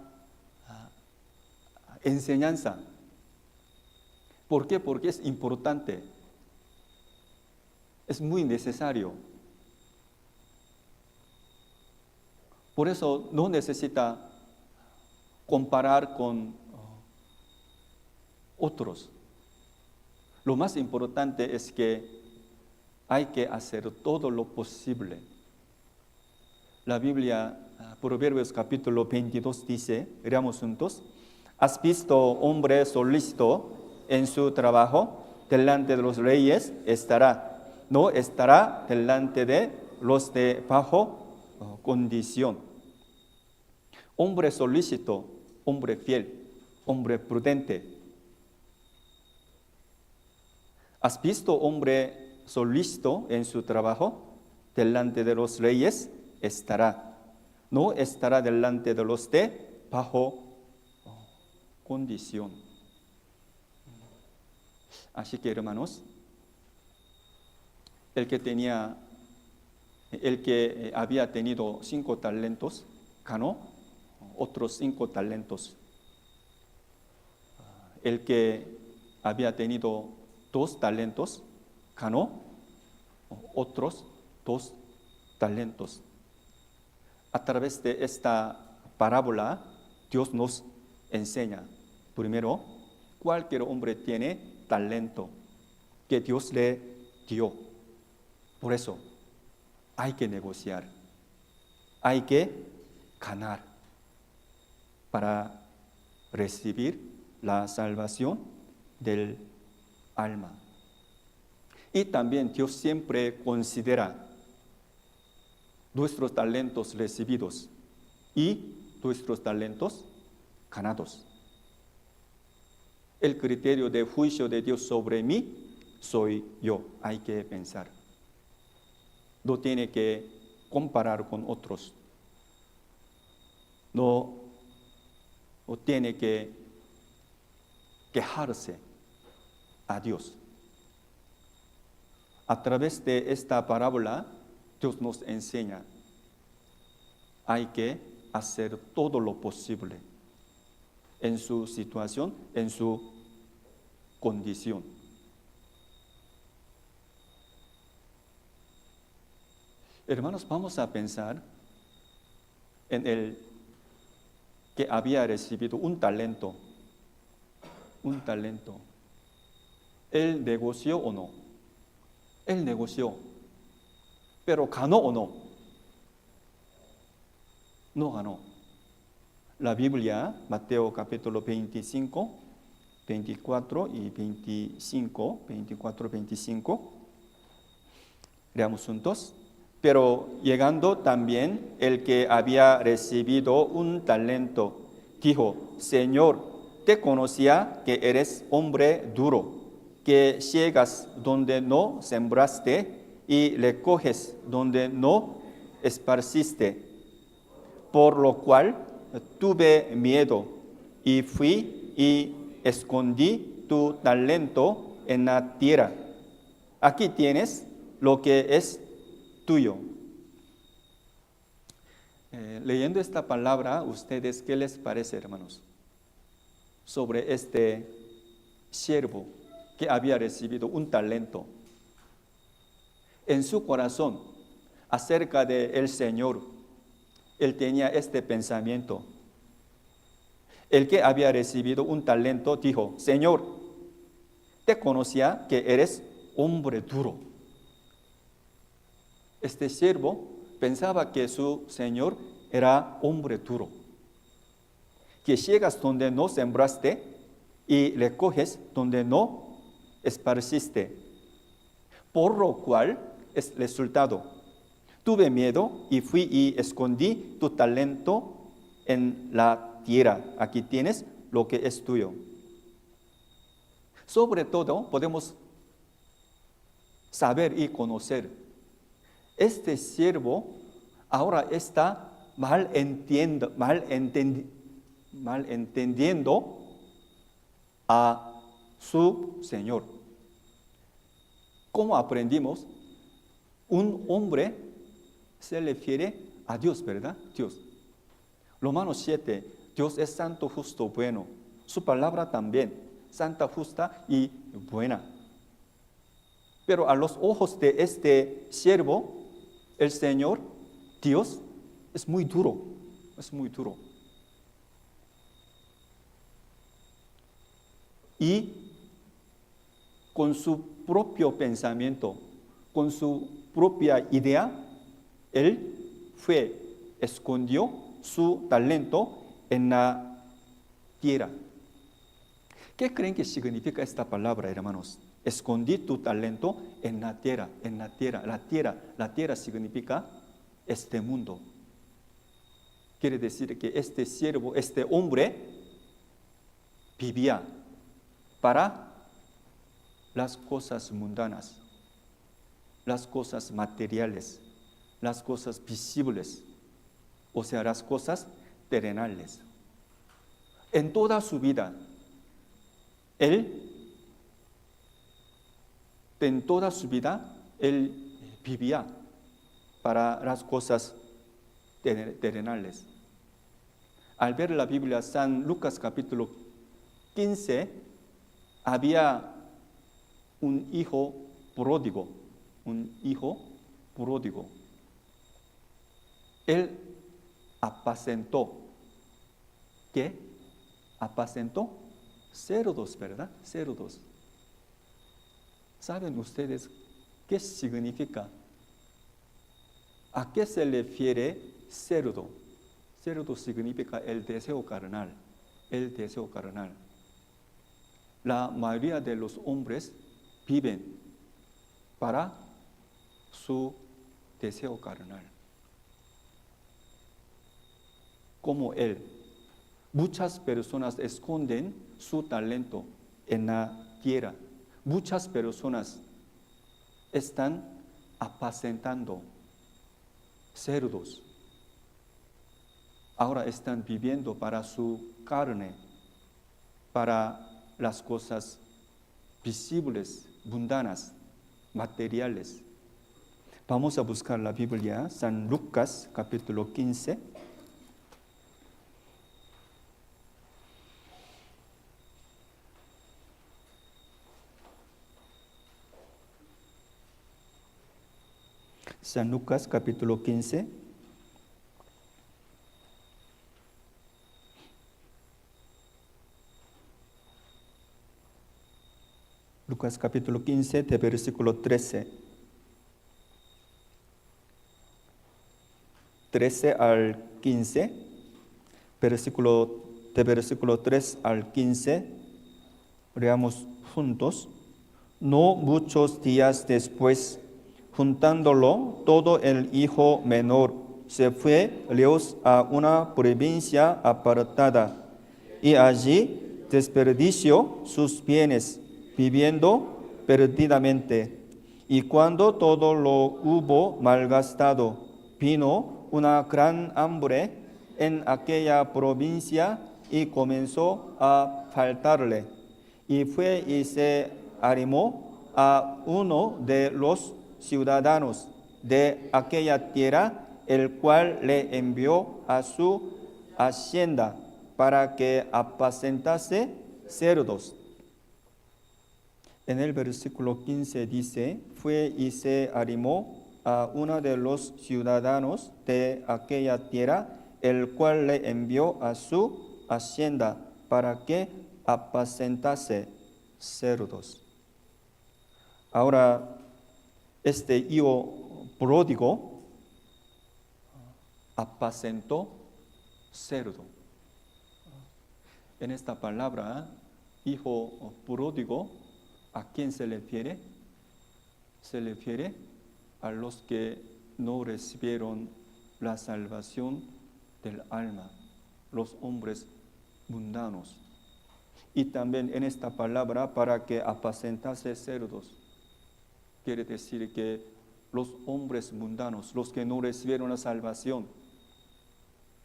A: enseñanza. ¿Por qué? Porque es importante. Es muy necesario. Por eso no necesita comparar con otros. Lo más importante es que hay que hacer todo lo posible. La Biblia, Proverbios capítulo 22 dice, leamos juntos: ¿Has visto hombre solícito en su trabajo? Delante de los reyes estará. No estará delante de los de bajo condición. Hombre solícito, hombre fiel, hombre prudente. ¿Has visto hombre solícito en su trabajo? Delante de los reyes estará. No estará delante de los de bajo condición. Así que, hermanos, el que había tenido 5 talentos, ganó otros 5 talentos. El que había tenido 2 talentos, ganó otros 2 talentos. A través de esta parábola, Dios nos enseña, primero, cualquier hombre tiene talento que Dios le dio. Por eso, hay que negociar, hay que ganar para recibir la salvación del alma. Y también Dios siempre considera nuestros talentos recibidos y nuestros talentos ganados. El criterio de juicio de Dios sobre mí soy yo, hay que pensar. No tiene que comparar con otros. No tiene que quejarse a Dios. A través de esta parábola, Dios nos enseña, hay que hacer todo lo posible en su situación, en su condición. Hermanos, vamos a pensar en el que había recibido un talento. ¿Él negoció o no? Él negoció, pero ¿ganó o no? No ganó. La Biblia, Mateo capítulo 25, 24 y 25, 24, 25, leamos juntos. Pero llegando también el que había recibido un talento, dijo, Señor, te conocía que eres hombre duro, que ciegas donde no sembraste y recoges donde no esparciste. Por lo cual tuve miedo y fui y escondí tu talento en la tierra. Aquí tienes lo que es tuyo. Leyendo esta palabra, ¿ustedes qué les parece, hermanos? Sobre este siervo que había recibido un talento. En su corazón, acerca del Señor, él tenía este pensamiento. El que había recibido un talento dijo, Señor, te conocía que eres hombre duro. Este siervo pensaba que su Señor era hombre duro, que ciegas donde no sembraste y recoges donde no esparciste. Por lo cual es resultado. Tuve miedo y fui y escondí tu talento en la tierra. Aquí tienes lo que es tuyo. Sobre todo podemos saber y conocer. Este siervo ahora está mal entendiendo a su Señor. ¿Cómo aprendimos? Un hombre se refiere a Dios, ¿verdad? Dios. Romanos 7, Dios es santo, justo, bueno. Su palabra también, santa, justa y buena. Pero a los ojos de este siervo, el Señor, Dios, es muy duro, es muy duro. Y con su propio pensamiento, con su propia idea, él escondió su talento en la tierra. ¿Qué creen que significa esta palabra, hermanos? Escondí tu talento en la tierra, La tierra significa este mundo. Quiere decir que este siervo, este hombre, vivía para las cosas mundanas, las cosas materiales, las cosas visibles, o sea, las cosas terrenales. En toda su vida, él vivía para las cosas terrenales. Al ver la Biblia, San Lucas capítulo 15, había un hijo pródigo. Él apacentó. ¿Qué? Apacentó cerdos, ¿verdad? Cerdos. ¿Saben ustedes qué significa? ¿A qué se refiere cerdo? Cerdo significa el deseo carnal. El deseo carnal. La mayoría de los hombres viven para su deseo carnal. Como él, muchas personas esconden su talento en la tierra. Muchas personas están apacentando cerdos. Ahora están viviendo para su carne, para las cosas visibles, mundanas, materiales. Vamos a buscar la Biblia, San Lucas capítulo 15. San Lucas capítulo 15. Lucas capítulo 15, de versículo 13. 13 al 15, de versículo 3 al 15, leamos juntos. No muchos días después, juntándolo todo, el hijo menor se fue lejos a una provincia apartada y allí desperdició sus bienes viviendo perdidamente. Y cuando todo lo hubo malgastado, vino una gran hambre en aquella provincia y comenzó a faltarle. Y fue y se arrimó a uno de los ciudadanos de aquella tierra, el cual le envió a su hacienda para que apacentase cerdos. En el versículo 15 dice, fue y se arrimó a uno de los ciudadanos de aquella tierra, el cual le envió a su hacienda para que apacentase cerdos. Ahora, este hijo pródigo apacentó cerdo. En esta palabra, hijo pródigo, ¿a quién se refiere? Se refiere a los que no recibieron la salvación del alma, los hombres mundanos. Y también en esta palabra, para que apacentase cerdos, quiere decir que los hombres mundanos, los que no recibieron la salvación,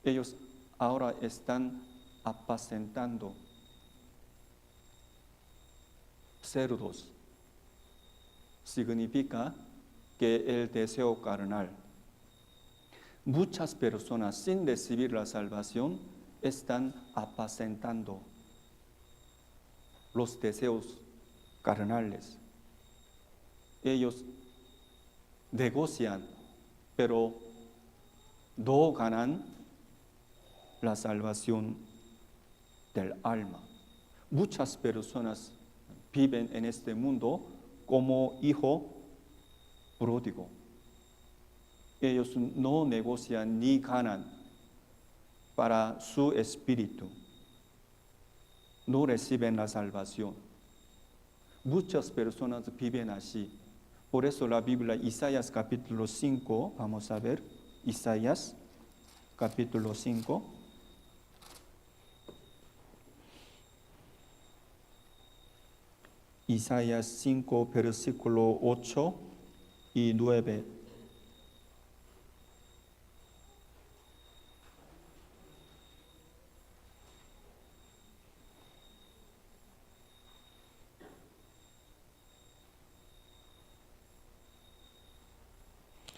A: ellos ahora están apacentando cerdos. Significa que el deseo carnal. Muchas personas sin recibir la salvación están apacentando los deseos carnales. Ellos negocian, pero no ganan la salvación del alma. Muchas personas viven en este mundo como hijo pródigo. Ellos no negocian ni ganan para su espíritu. No reciben la salvación. Muchas personas viven así. Por eso la Biblia, Isaías capítulo 5, vamos a ver, Isaías capítulo 5. Isaías 5, versículo 8 y 9.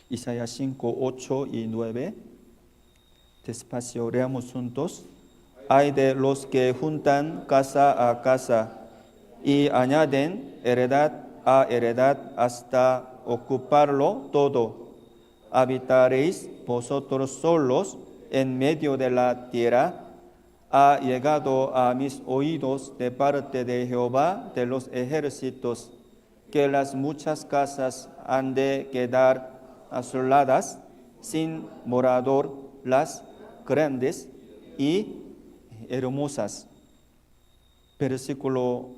A: Isaías 5, 8 y 9. Despacio, leamos juntos. Hay de los que juntan casa a casa y añaden heredad a heredad hasta ocuparlo todo. Habitaréis vosotros solos en medio de la tierra. Ha llegado a mis oídos de parte de Jehová de los ejércitos, que las muchas casas han de quedar asoladas, sin morador, las grandes y hermosas. Versículo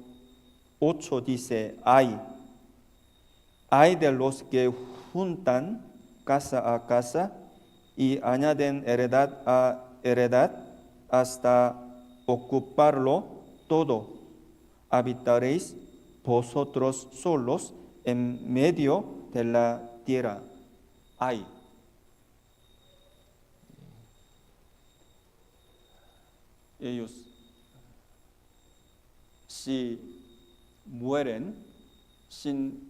A: 8 dice, hay de los que juntan casa a casa y añaden heredad a heredad hasta ocuparlo todo. Habitaréis vosotros solos en medio de la tierra. Ellos, si mueren sin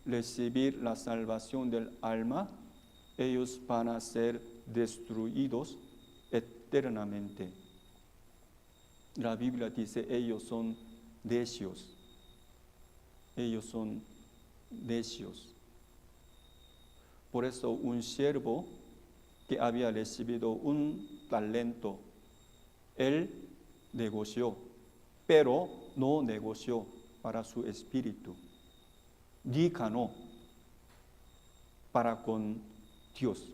A: recibir la salvación del alma, ellos van a ser destruidos eternamente. La Biblia dice, ellos son necios. Ellos son necios. Por eso un siervo que había recibido un talento, él negoció, pero no negoció para su espíritu, ni ganó para con Dios.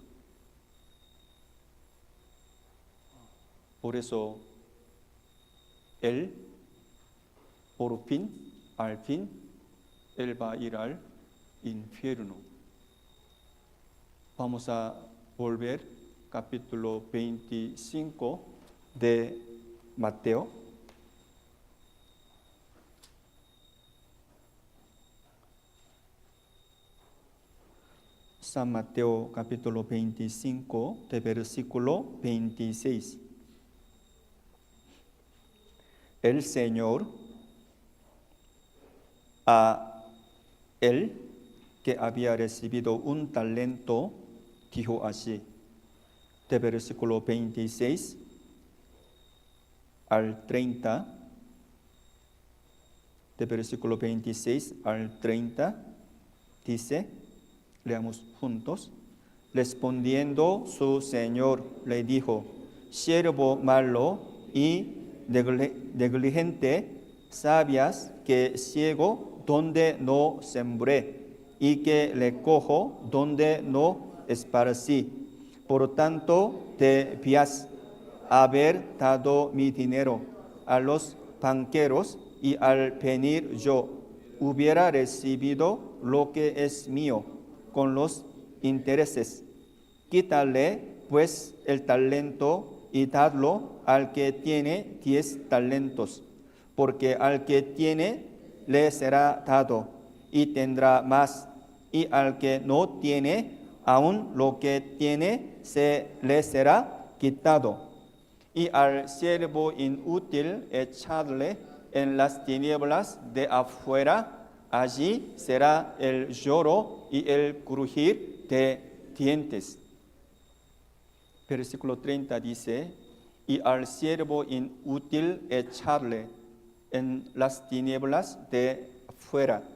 A: Por eso él, por fin, al fin, él va a ir al infierno. Vamos a volver capítulo 25 de Mateo. San Mateo capítulo 25 de versículo 26. El Señor a él que había recibido un talento dijo así, de versículo 26 al 30, de versículo 26 al 30, dice, leamos juntos. Respondiendo su señor le dijo, siervo malo y negligente, ¿sabías que ciego donde no sembré y que recojo donde no esparcí? Por tanto, debías haber dado mi dinero a los banqueros y al venir yo hubiera recibido lo que es mío con los intereses. Quítale pues el talento y dadlo al que tiene 10 talentos, porque al que tiene le será dado y tendrá más, y al que no tiene, aun lo que tiene se le será quitado. Y al siervo inútil echadle en las tinieblas de afuera, allí será el lloro y el crujir de dientes. Versículo 30 dice, y al siervo inútil echarle en las tinieblas de afuera.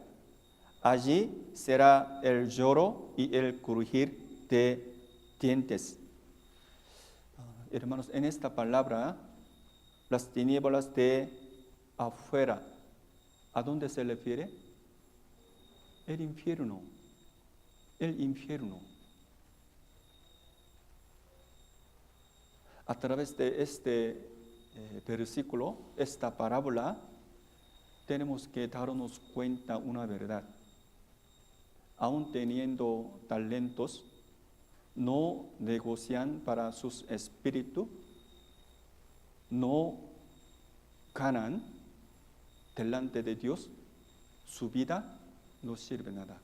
A: Allí será el lloro y el crujir de dientes. Hermanos, en esta palabra, las tinieblas de afuera, ¿a dónde se refiere? El infierno. El infierno. A través de este versículo, esta parábola, tenemos que darnos cuenta una verdad. Aún teniendo talentos, no negocian para sus espíritus, no ganan delante de Dios, su vida no sirve nada.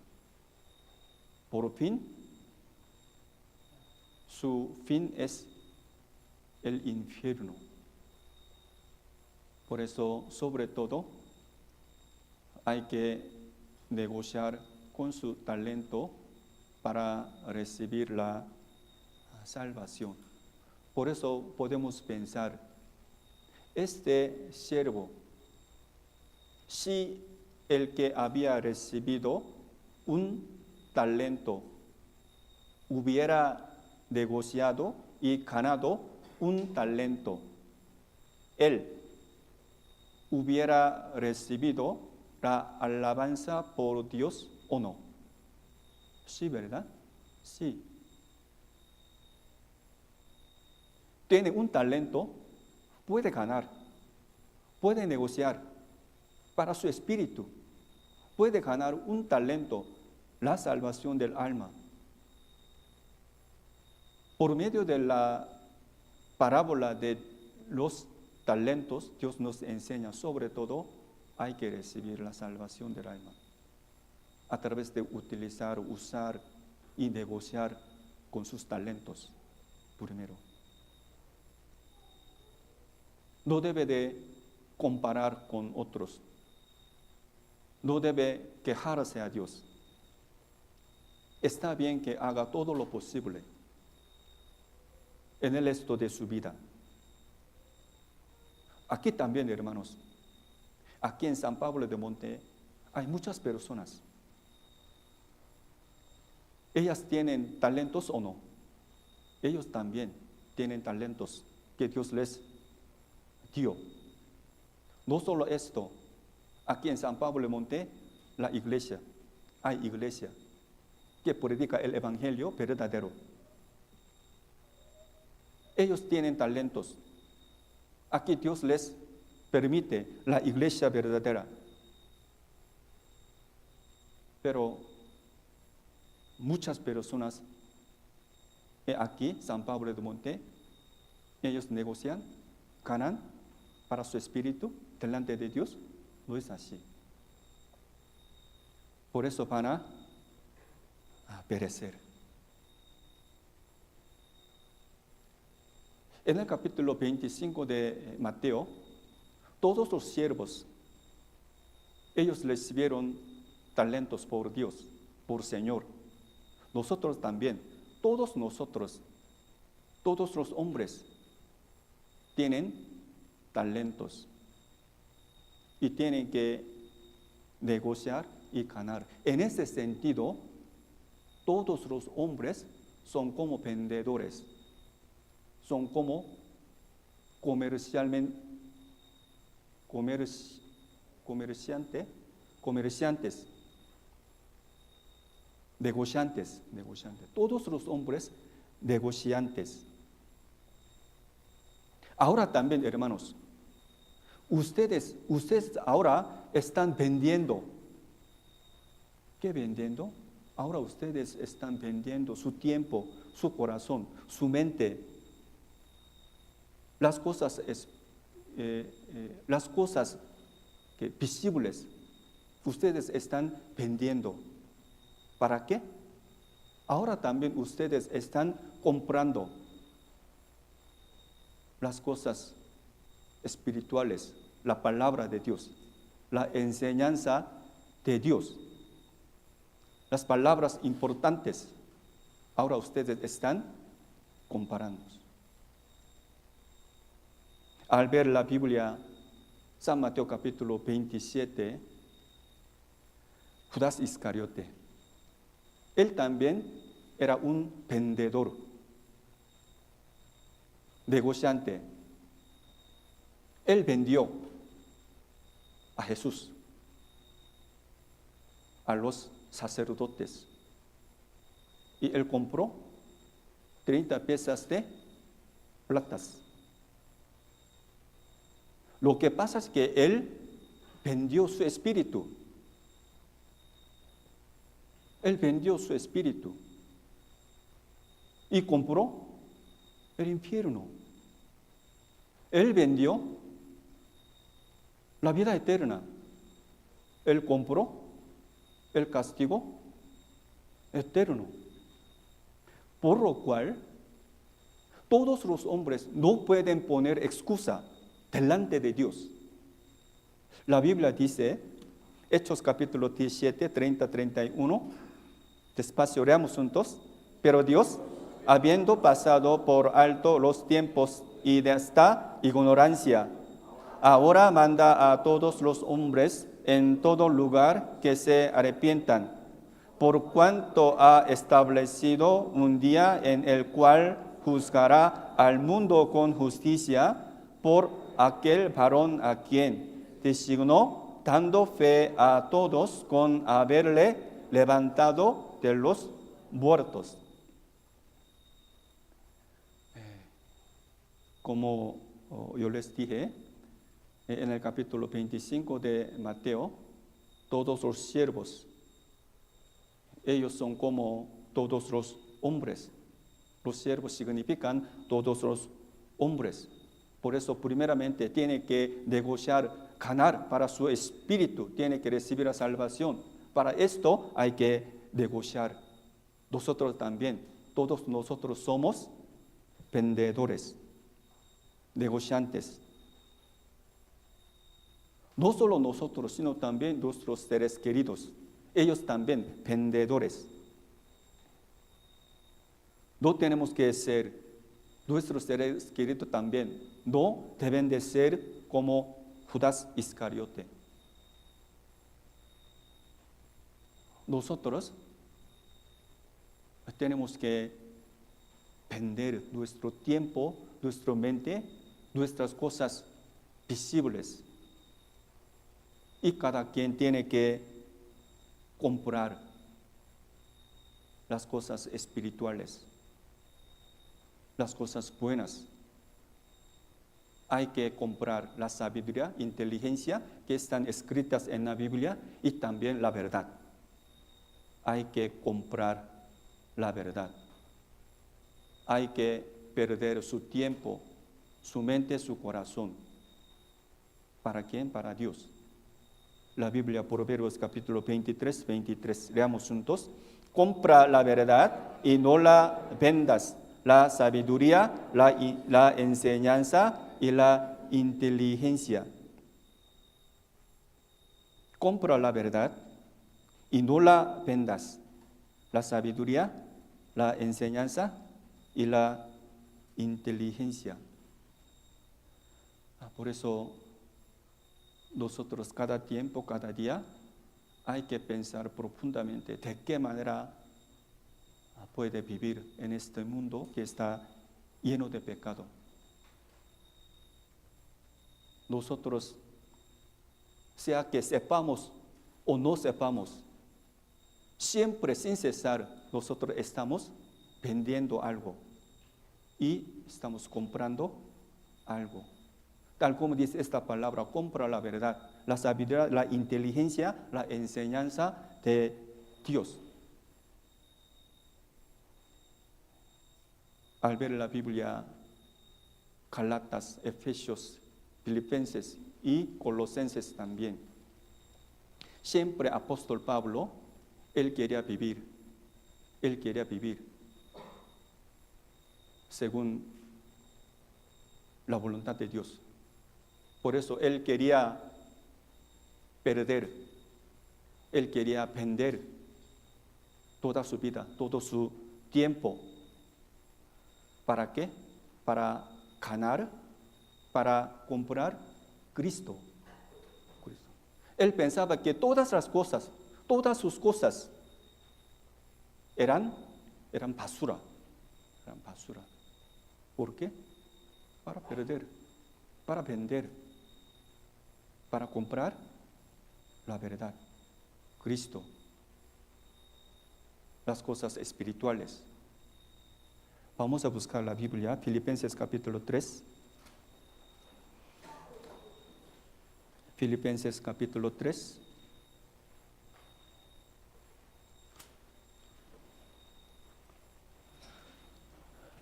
A: Por fin, su fin es el infierno. Por eso, sobre todo, hay que negociar con su talento para recibir la salvación. Por eso podemos pensar, este siervo, si el que había recibido un talento hubiera negociado y ganado un talento, él hubiera recibido la alabanza por Dios o no. Sí, ¿verdad? Sí. Tiene un talento, puede ganar, puede negociar para su espíritu, puede ganar un talento, la salvación del alma. Por medio de la parábola de los talentos, Dios nos enseña sobre todo, hay que recibir la salvación del alma a través de utilizar, usar y negociar con sus talentos primero. No debe de comparar con otros. No debe quejarse a Dios. está bien que haga todo lo posible en el resto de su vida. Aquí también, hermanos, aquí en San Pablo de Monte hay muchas personas. ¿Ellas tienen talentos o no? Ellos también tienen talentos que Dios les dio. No solo esto, aquí en San Pablo de Monte, hay iglesia que predica el evangelio verdadero. Ellos tienen talentos. Aquí Dios les permite la iglesia verdadera. Pero muchas personas aquí, San Pablo de Monte, ellos negocian, ganan para su espíritu delante de Dios. No es así. Por eso van a perecer. En el capítulo 25 de Mateo, todos los siervos, ellos recibieron talentos por Dios, por Señor. Nosotros también, todos nosotros, todos los hombres tienen talentos y tienen que negociar y ganar. En ese sentido, todos los hombres son como vendedores, son como comerciantes. Negociantes. Todos los hombres negociantes. Ahora también, hermanos, ustedes ahora están vendiendo. ¿Qué vendiendo? Ahora ustedes están vendiendo su tiempo, su corazón, su mente. Las cosas visibles, ustedes están vendiendo. ¿Para qué? Ahora también ustedes están comprando las cosas espirituales, la palabra de Dios, la enseñanza de Dios, las palabras importantes. Ahora ustedes están comparando. Al ver la Biblia, San Mateo capítulo 27, Judas Iscariote, él también era un vendedor, negociante. Él vendió a Jesús, a los sacerdotes, y él compró 30 piezas de plata. Lo que pasa es que él vendió su espíritu. Él vendió su espíritu y compró el infierno. Él vendió la vida eterna. Él compró el castigo eterno. Por lo cual, todos los hombres no pueden poner excusa delante de Dios. La Biblia dice, Hechos capítulo 17, 30, 31, despacio leamos juntos. Pero Dios, habiendo pasado por alto los tiempos y de esta ignorancia, ahora manda a todos los hombres en todo lugar que se arrepientan, por cuanto ha establecido un día en el cual juzgará al mundo con justicia por aquel varón a quien designó, dando fe a todos con haberle levantado de los muertos. Como yo les dije, en el capítulo 25 de Mateo, todos los siervos, ellos son como todos los hombres. Los siervos significan todos los hombres. Por eso, primeramente, tiene que negociar, ganar para su espíritu, tiene que recibir la salvación. Para esto hay que negociar. Nosotros también, todos nosotros somos vendedores, negociantes. No solo nosotros, sino también nuestros seres queridos. Ellos también vendedores.
B: No tenemos que ser, nuestros seres queridos también, no deben de ser como Judas Iscariote. Nosotros tenemos que vender nuestro tiempo, nuestra mente, nuestras cosas visibles. Y cada quien tiene que comprar las cosas espirituales, las cosas buenas. Hay que comprar la sabiduría, inteligencia que están escritas en la Biblia y también la verdad. Hay que comprar la verdad. Hay que perder su tiempo, su mente, su corazón. ¿Para quién? Para Dios. La Biblia, Proverbios capítulo 23. Leamos juntos. Compra la verdad y no la vendas. La sabiduría, la enseñanza y la inteligencia. Compra la verdad y no la vendas. La sabiduría, la enseñanza y la inteligencia. Por eso nosotros cada tiempo, cada día, hay que pensar profundamente de qué manera puede vivir en este mundo que está lleno de pecado. Nosotros, sea que sepamos o no sepamos, siempre sin cesar nosotros estamos vendiendo algo y estamos comprando algo. Tal como dice esta palabra, compra la verdad, la sabiduría, la inteligencia, la enseñanza de Dios. Al ver la Biblia, Gálatas, Efesios, Filipenses y Colosenses también, siempre apóstol Pablo, él quería vivir según la voluntad de Dios. Por eso él quería perder, él quería vender toda su vida, todo su tiempo. ¿Para qué? Para ganar, para comprar Cristo. Él pensaba que todas las cosas, todas sus cosas eran basura. ¿Por qué? Para perder, para vender, para comprar la verdad, Cristo, las cosas espirituales. Vamos a buscar la Biblia, Filipenses capítulo 3. Filipenses capítulo 3.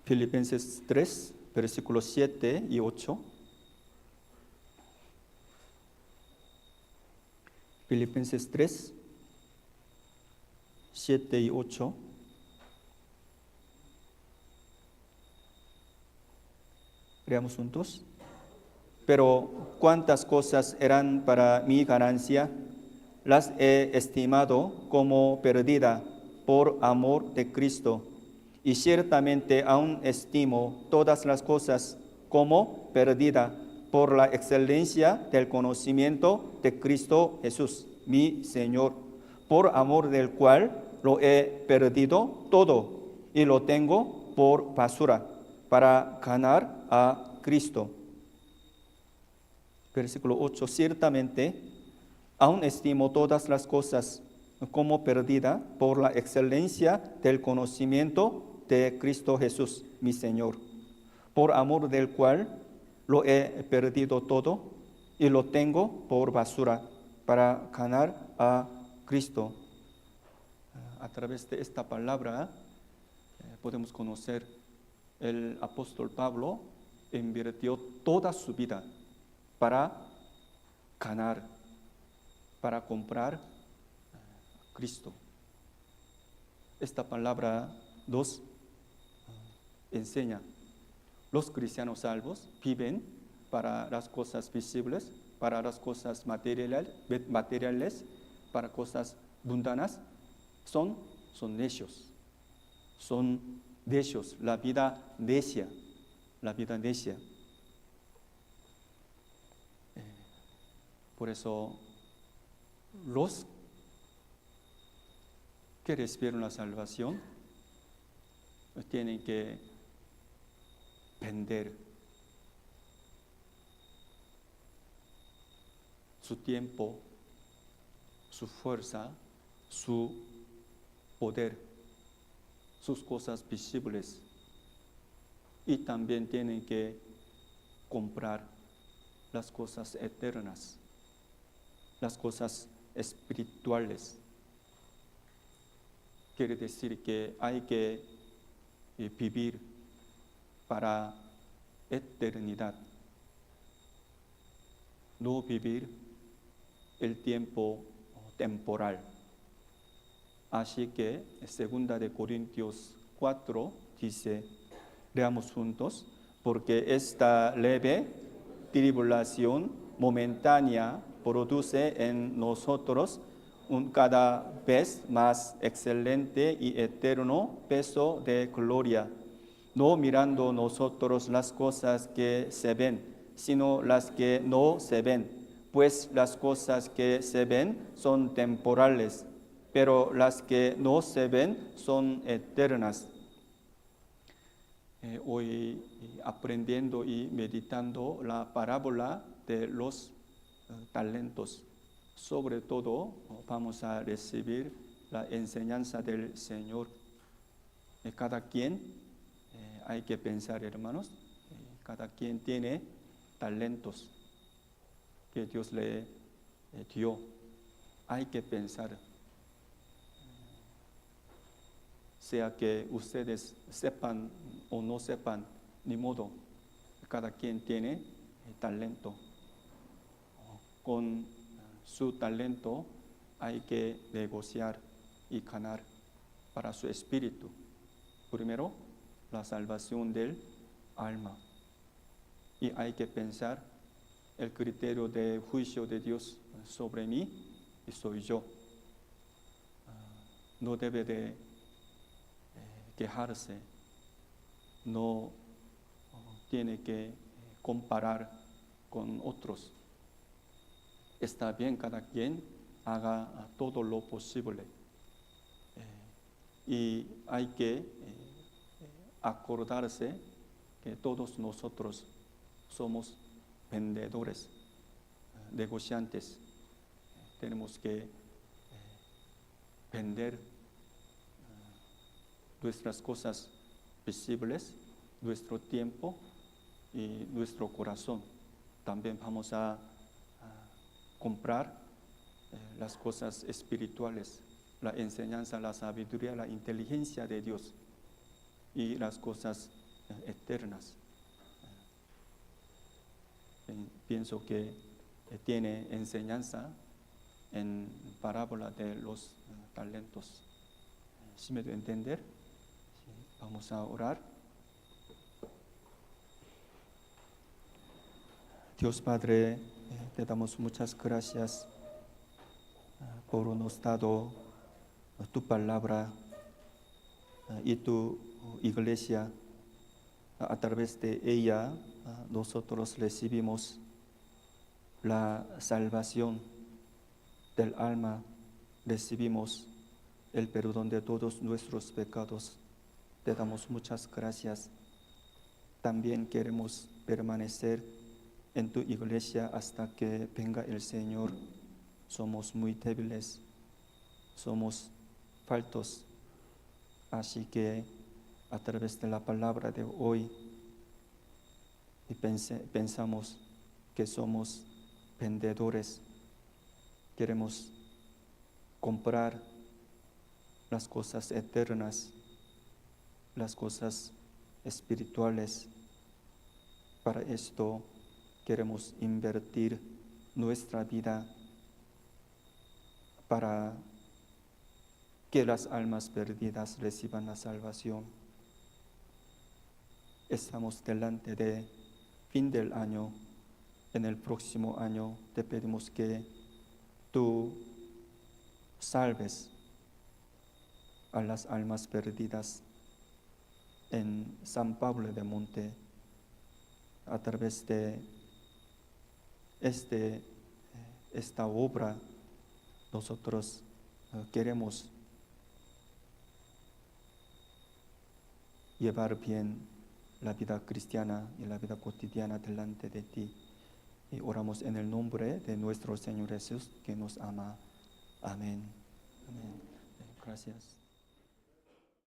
B: Filipenses 3, versículos 7 y 8. Filipenses 3, 7 y 8. Leamos juntos. Pero cuántas cosas eran para mi ganancia, las he estimado como perdida por amor de Cristo. Y ciertamente aún estimo todas las cosas como perdida por la excelencia del conocimiento de Cristo Jesús, mi Señor, por amor del cual lo he perdido todo y lo tengo por basura para ganar a Cristo. Versículo 8, ciertamente aún estimo todas las cosas como perdida por la excelencia del conocimiento de Cristo Jesús, mi Señor, por amor del cual lo he perdido todo y lo tengo por basura para ganar a Cristo. A través de esta palabra podemos conocer el apóstol Pablo invirtió toda su vida para ganar, para comprar a Cristo. Esta palabra nos enseña. Los cristianos salvos viven para las cosas visibles, para las cosas materiales, para cosas mundanas. Son necios, son necios, la vida necia, la vida necia. Por eso, los que recibieron la salvación tienen que vender su tiempo, su fuerza, su poder, sus cosas visibles, y también tienen que comprar las cosas eternas, las cosas espirituales. Quiere decir que hay que vivir para eternidad, no vivir el tiempo temporal. Así que 2 de Corintios 4 dice, leamos juntos, porque esta leve tribulación momentánea produce en nosotros un cada vez más excelente y eterno peso de gloria, no mirando nosotros las cosas que se ven, sino las que no se ven, pues las cosas que se ven son temporales, pero las que no se ven son eternas. Hoy aprendiendo y meditando la parábola de los talentos, sobre todo vamos a recibir la enseñanza del Señor. Cada quien, hay que pensar, hermanos, cada quien tiene talentos que Dios le dio. Hay que pensar, sea que ustedes sepan o no sepan, ni modo, cada quien tiene talento. Con su talento hay que negociar y ganar para su espíritu. Primero, la salvación del alma. Y hay que pensar el criterio de juicio de Dios sobre mí y soy yo. No debe de quejarse, no tiene que comparar con otros. Está bien, cada quien haga todo lo posible. Y hay que acordarse que todos nosotros somos vendedores, negociantes. Tenemos que vender nuestras cosas visibles, nuestro tiempo y nuestro corazón. También vamos a comprar las cosas espirituales, la enseñanza, la sabiduría, la inteligencia de Dios y las cosas eternas. Pienso que tiene enseñanza en parábola de los talentos. ¿Sí me doy a entender? Vamos a orar. Dios Padre, te damos muchas gracias por nos dado tu palabra y tu iglesia. A través de ella nosotros recibimos la salvación del alma, recibimos el perdón de todos nuestros pecados. Te damos muchas gracias. También queremos permanecer en tu iglesia hasta que venga el Señor. Somos muy débiles, somos faltos. Así que a través de la palabra de hoy pensamos que somos vendedores. Queremos comprar las cosas eternas, las cosas espirituales. Para esto queremos invertir nuestra vida para que las almas perdidas reciban la salvación. Estamos delante de fin del año. En el próximo año te pedimos que tú salves a las almas perdidas. en San Pablo de Monte, a través de esta obra, nosotros queremos llevar bien la vida cristiana y la vida cotidiana delante de ti. Y oramos en el nombre de nuestro Señor Jesús, que nos ama. Amén. Amén. Gracias.